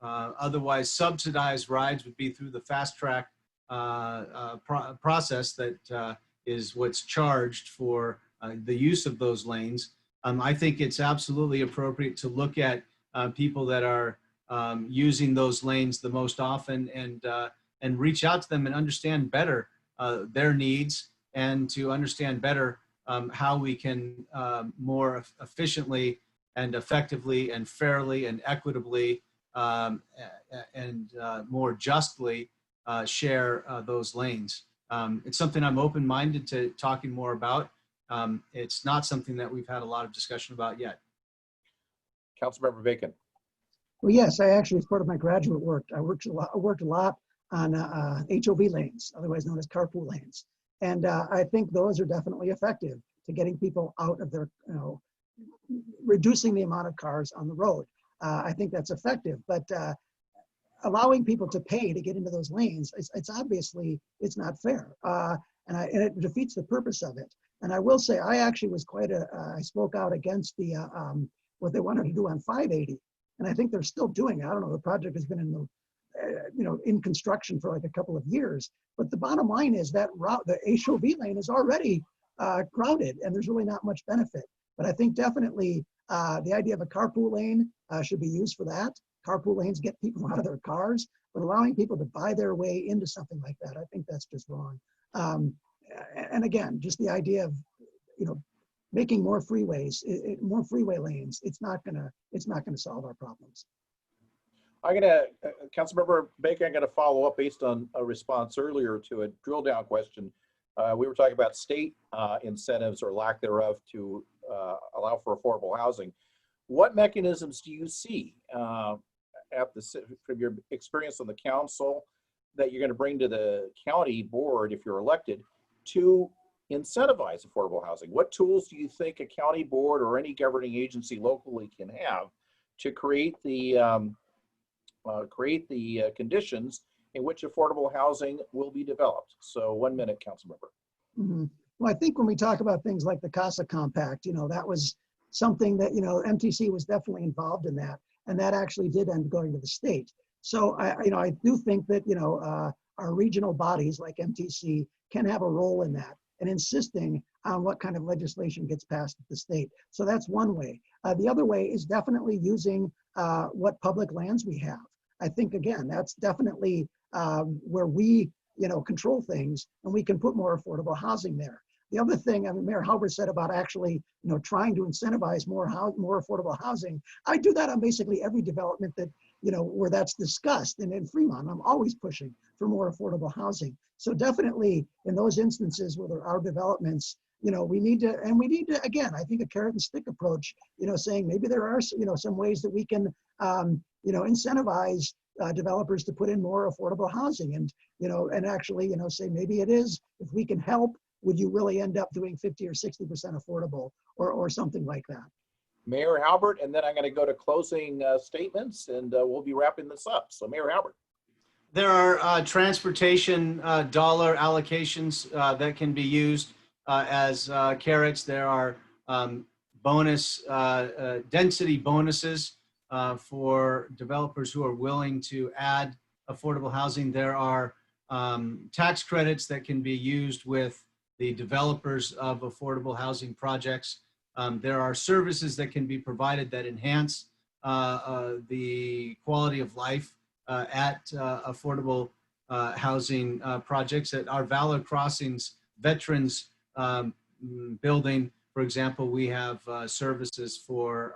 otherwise subsidize rides would be through the fast track process that is what's charged for the use of those lanes. I think it's absolutely appropriate to look at people that are using those lanes the most often, and reach out to them and understand better their needs, and to understand better how we can more efficiently and effectively and fairly and equitably and more justly share those lanes. It's something I'm open-minded to talking more about. It's not something that we've had a lot of discussion about yet. Councilmember Bacon. Well, yes, I actually, as part of my graduate work, I worked a lot on HOV lanes, otherwise known as carpool lanes. And I think those are definitely effective to getting people out of their, reducing the amount of cars on the road. I think that's effective, but allowing people to pay to get into those lanes, it's obviously, it's not fair. And it defeats the purpose of it. And I will say, I actually was I spoke out against the, what they wanted to do on 580. And I think they're still doing it. I don't know, the project has been in the, in construction for like a couple of years. But the bottom line is that route, the HOV lane is already crowded, and there's really not much benefit. But I think definitely the idea of a carpool lane should be used for that. Carpool lanes get people out of their cars, but allowing people to buy their way into something like that, I think that's just wrong. And again, just the idea of, making more freeways, more freeway lanes, it's not gonna solve our problems. Councilmember Bacon, I'm gonna follow up based on a response earlier to a drill down question. We were talking about state incentives or lack thereof to allow for affordable housing. What mechanisms do you see from your experience on the council that you're going to bring to the county board if you're elected to incentivize affordable housing? What tools do you think a county board or any governing agency locally can have to create the conditions in which affordable housing will be developed? So 1 minute, Councilmember. Mm-hmm. Well, I think when we talk about things like the CASA Compact, that was something that, MTC was definitely involved in that, and that actually did end up going to the state. So I do think that, our regional bodies like MTC can have a role in that, and insisting on what kind of legislation gets passed at the state. So that's one way. The other way is definitely using what public lands we have. I think, again, that's definitely where we, control things, and we can put more affordable housing there. The other thing, Mayor Haubert said about actually, trying to incentivize more affordable housing. I do that on basically every development that, where that's discussed. And in Fremont, I'm always pushing for more affordable housing. So definitely in those instances where there are developments we need to, again, I think a carrot and stick approach, saying maybe there are, some ways that we can, incentivize developers to put in more affordable housing and, and actually, say maybe it is, if we can help, would you really end up doing 50 or 60% affordable or something like that? Mayor Haubert, and then I'm going to go to closing statements, and we'll be wrapping this up. So Mayor Haubert. There are transportation dollar allocations that can be used as carrots. There are bonus density bonuses for developers who are willing to add affordable housing. There are tax credits that can be used with the developers of affordable housing projects. There are services that can be provided that enhance the quality of life at affordable housing projects. At our Valor Crossings Veterans building, for example, we have services for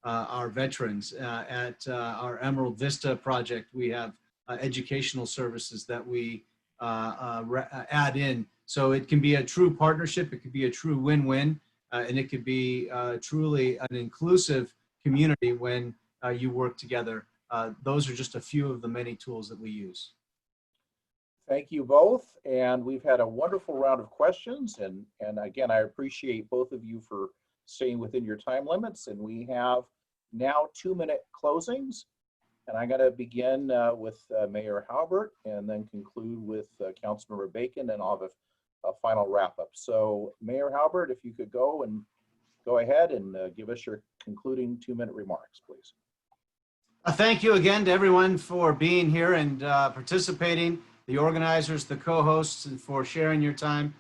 our veterans. At our Emerald Vista project, we have educational services that we add in. So it can be a true partnership, it could be a true win-win, and it could be truly an inclusive community when you work together. Those are just a few of the many tools that we use. Thank you both. And we've had a wonderful round of questions. And again, I appreciate both of you for staying within your time limits. And we have now 2-minute closings. And I'm going to begin with Mayor Haubert and then conclude with Councilmember Bacon, and I'll have a final wrap up. So Mayor Haubert, if you could go ahead and give us your concluding 2-minute remarks, please. Thank you again to everyone for being here and participating, the organizers, the co-hosts, and for sharing your time.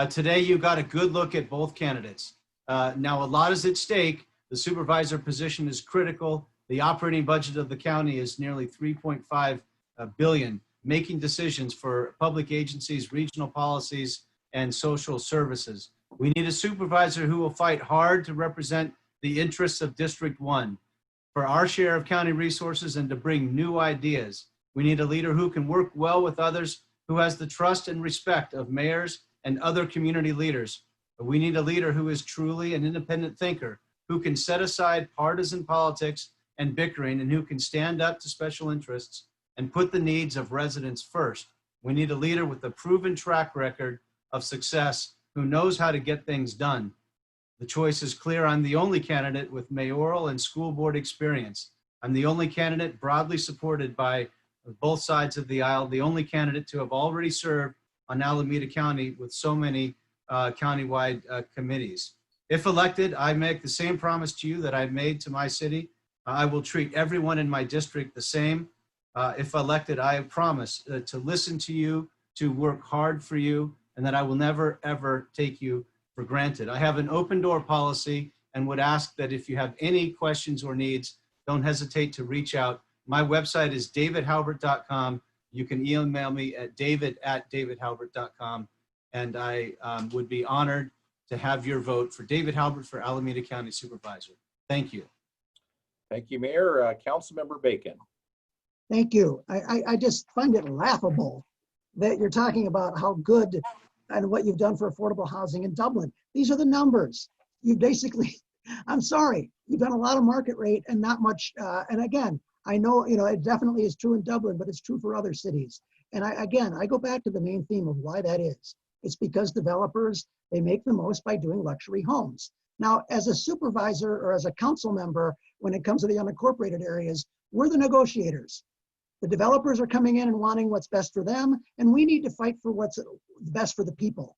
Today, you got a good look at both candidates. Now, a lot is at stake. The supervisor position is critical. The operating budget of the county is nearly $3.5 billion, making decisions for public agencies, regional policies, and social services. We need a supervisor who will fight hard to represent the interests of District 1. For our share of county resources and to bring new ideas. We need a leader who can work well with others, who has the trust and respect of mayors and other community leaders. We need a leader who is truly an independent thinker, who can set aside partisan politics and bickering, and who can stand up to special interests and put the needs of residents first. We need a leader with a proven track record of success who knows how to get things done. The choice is clear. I'm the only candidate with mayoral and school board experience. I'm the only candidate broadly supported by both sides of the aisle, the only candidate to have already served on Alameda County with so many countywide committees. If elected, I make the same promise to you that I've made to my city. I will treat everyone in my district the same. If elected, I promise to listen to you, to work hard for you, and that I will never, ever take you for granted. I have an open door policy and would ask that if you have any questions or needs, don't hesitate to reach out. My website is davidhaubert.com. You can email me at david@davidhaubert.com. And I would be honored to have your vote for David Haubert for Alameda County Supervisor. Thank you. Thank you, Mayor. Councilmember Bacon. Thank you. I just find it laughable that you're talking about how good and what you've done for affordable housing in Dublin. These are the numbers. You basically, I'm sorry, you've done a lot of market rate and not much. And again, I know, it definitely is true in Dublin, but it's true for other cities. And I go back to the main theme of why that is. It's because developers, they make the most by doing luxury homes. Now, as a supervisor or as a council member, when it comes to the unincorporated areas, we're the negotiators. The developers are coming in and wanting what's best for them, and we need to fight for what's best for the people.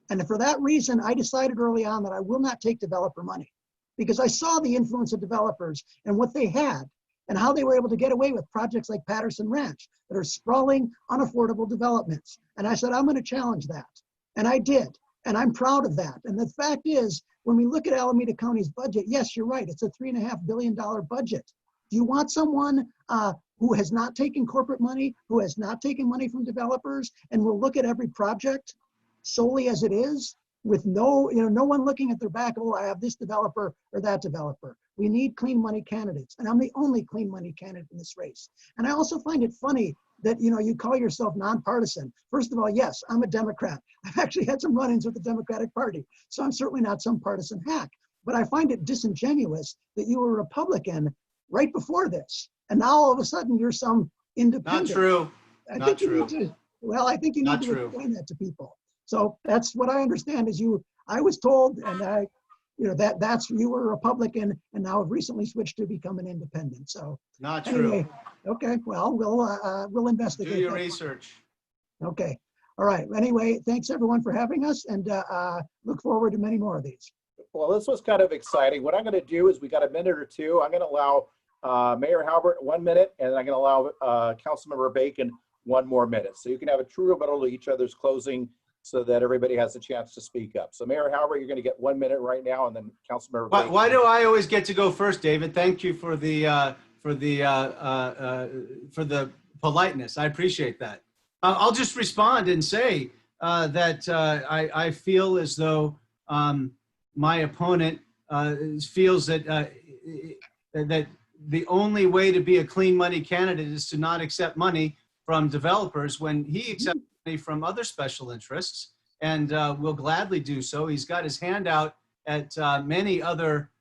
And for that reason, I decided early on that I will not take developer money, because I saw the influence of developers and what they had and how they were able to get away with projects like Patterson Ranch that are sprawling, unaffordable developments. And I said, I'm going to challenge that. And I did. And I'm proud of that. And the fact is, when we look at Alameda County's budget, yes, you're right. It's a $3.5 billion budget. Do you want someone who has not taken corporate money, who has not taken money from developers, and will look at every project solely as it is, with no one looking at their back, oh, I have this developer or that developer. We need clean money candidates. And I'm the only clean money candidate in this race. And I also find it funny that, you call yourself nonpartisan. First of all, yes, I'm a Democrat. I've actually had some run-ins with the Democratic Party, so I'm certainly not some partisan hack. But I find it disingenuous that you were a Republican right before this, and now all of a sudden you're some independent. Not true. I Not think true. you need to, well, I think you need Not to true. explain that to people. So that's what I understand is I was told, and that's you were a Republican and now have recently switched to become an independent. So Not anyway, true. okay, well, we'll Do investigate your that. research. Okay, all right. Anyway, thanks everyone for having us, and look forward to many more of these. Well, this was kind of exciting. What I'm going to do is we got a minute or two. I'm going to allow Mayor Haubert 1 minute, and I'm going to allow Councilmember Bacon 1 more minute. So you can have a true rebuttal to each other's closing so that everybody has a chance to speak up. So Mayor Haubert, you're going to get 1 minute right now, and then Councilmember Bacon. Why do I always get to go first, David? Thank you for the politeness. I appreciate that. I'll just respond and say that I feel as though my opponent feels that that the only way to be a clean money candidate is to not accept money from developers when he accepts money from other special interests and will gladly do so. He's got his hand out at many other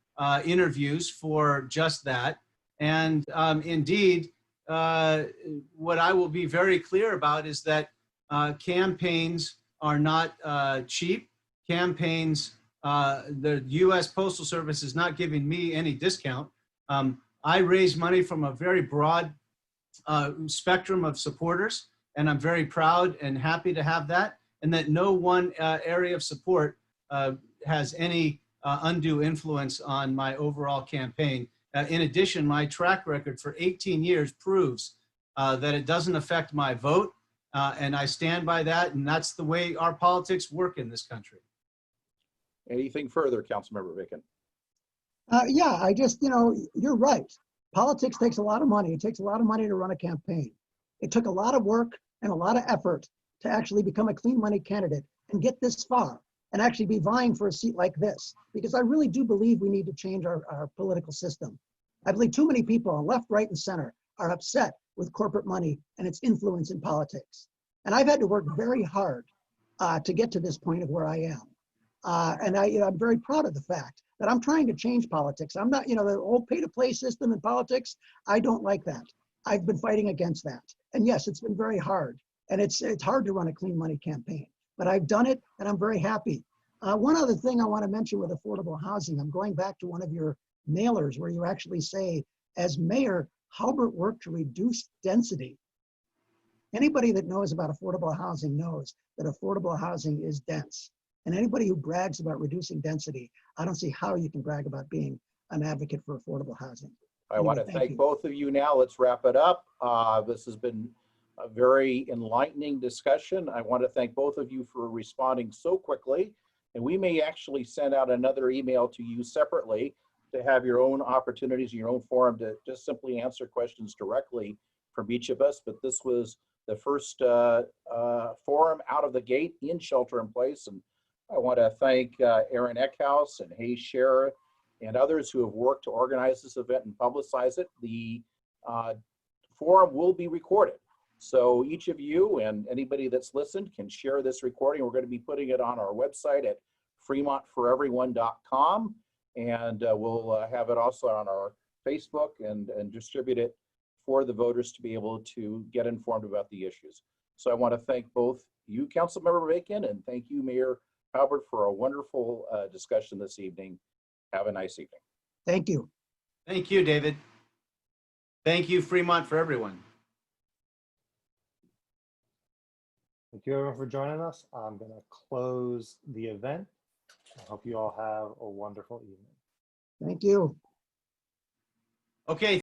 interviews for just that. And indeed, what I will be very clear about is that campaigns are not cheap. Campaigns, the U.S. Postal Service is not giving me any discount. I raise money from a very broad spectrum of supporters, and I'm very proud and happy to have that, and that no one area of support has any undue influence on my overall campaign. In addition, my track record for 18 years proves that it doesn't affect my vote, and I stand by that, and that's the way our politics work in this country. Anything further, Councilmember Bacon? Yeah, I just, you're right. Politics takes a lot of money. It takes a lot of money to run a campaign. It took a lot of work and a lot of effort to actually become a clean money candidate and get this far and actually be vying for a seat like this, because I really do believe we need to change our political system. I believe too many people on left, right, and center are upset with corporate money and its influence in politics. And I've had to work very hard to get to this point of where I am. And I'm very proud of the fact that I'm trying to change politics. I'm not, the old pay-to-play system in politics, I don't like that. I've been fighting against that. And yes, it's been very hard. And it's hard to run a clean money campaign. But I've done it, and I'm very happy. One other thing I want to mention with affordable housing, I'm going back to one of your mailers where you actually say, as mayor, Haubert worked to reduce density. Anybody that knows about affordable housing knows that affordable housing is dense. And anybody who brags about reducing density, I don't see how you can brag about being an advocate for affordable housing. I want to thank both of you now. Let's wrap it up. This has been a very enlightening discussion. I want to thank both of you for responding so quickly. And we may actually send out another email to you separately to have your own opportunities, your own forum to just simply answer questions directly from each of us. But this was the first forum out of the gate in shelter in place. And I want to thank Aaron Eckhouse and Hayes Scherer and others who have worked to organize this event and publicize it. The forum will be recorded. So each of you and anybody that's listened can share this recording. We're going to be putting it on our website at fremontforeveryone.com. And we'll have it also on our Facebook and distribute it for the voters to be able to get informed about the issues. So I want to thank both you, Councilmember Bacon, and thank you, Mayor Haubert, for a wonderful discussion this evening. Have a nice evening. Thank you. Thank you, David. Thank you, Fremont for everyone. Thank you everyone for joining us. I'm going to close the event. I hope you all have a wonderful evening. Thank you. Okay.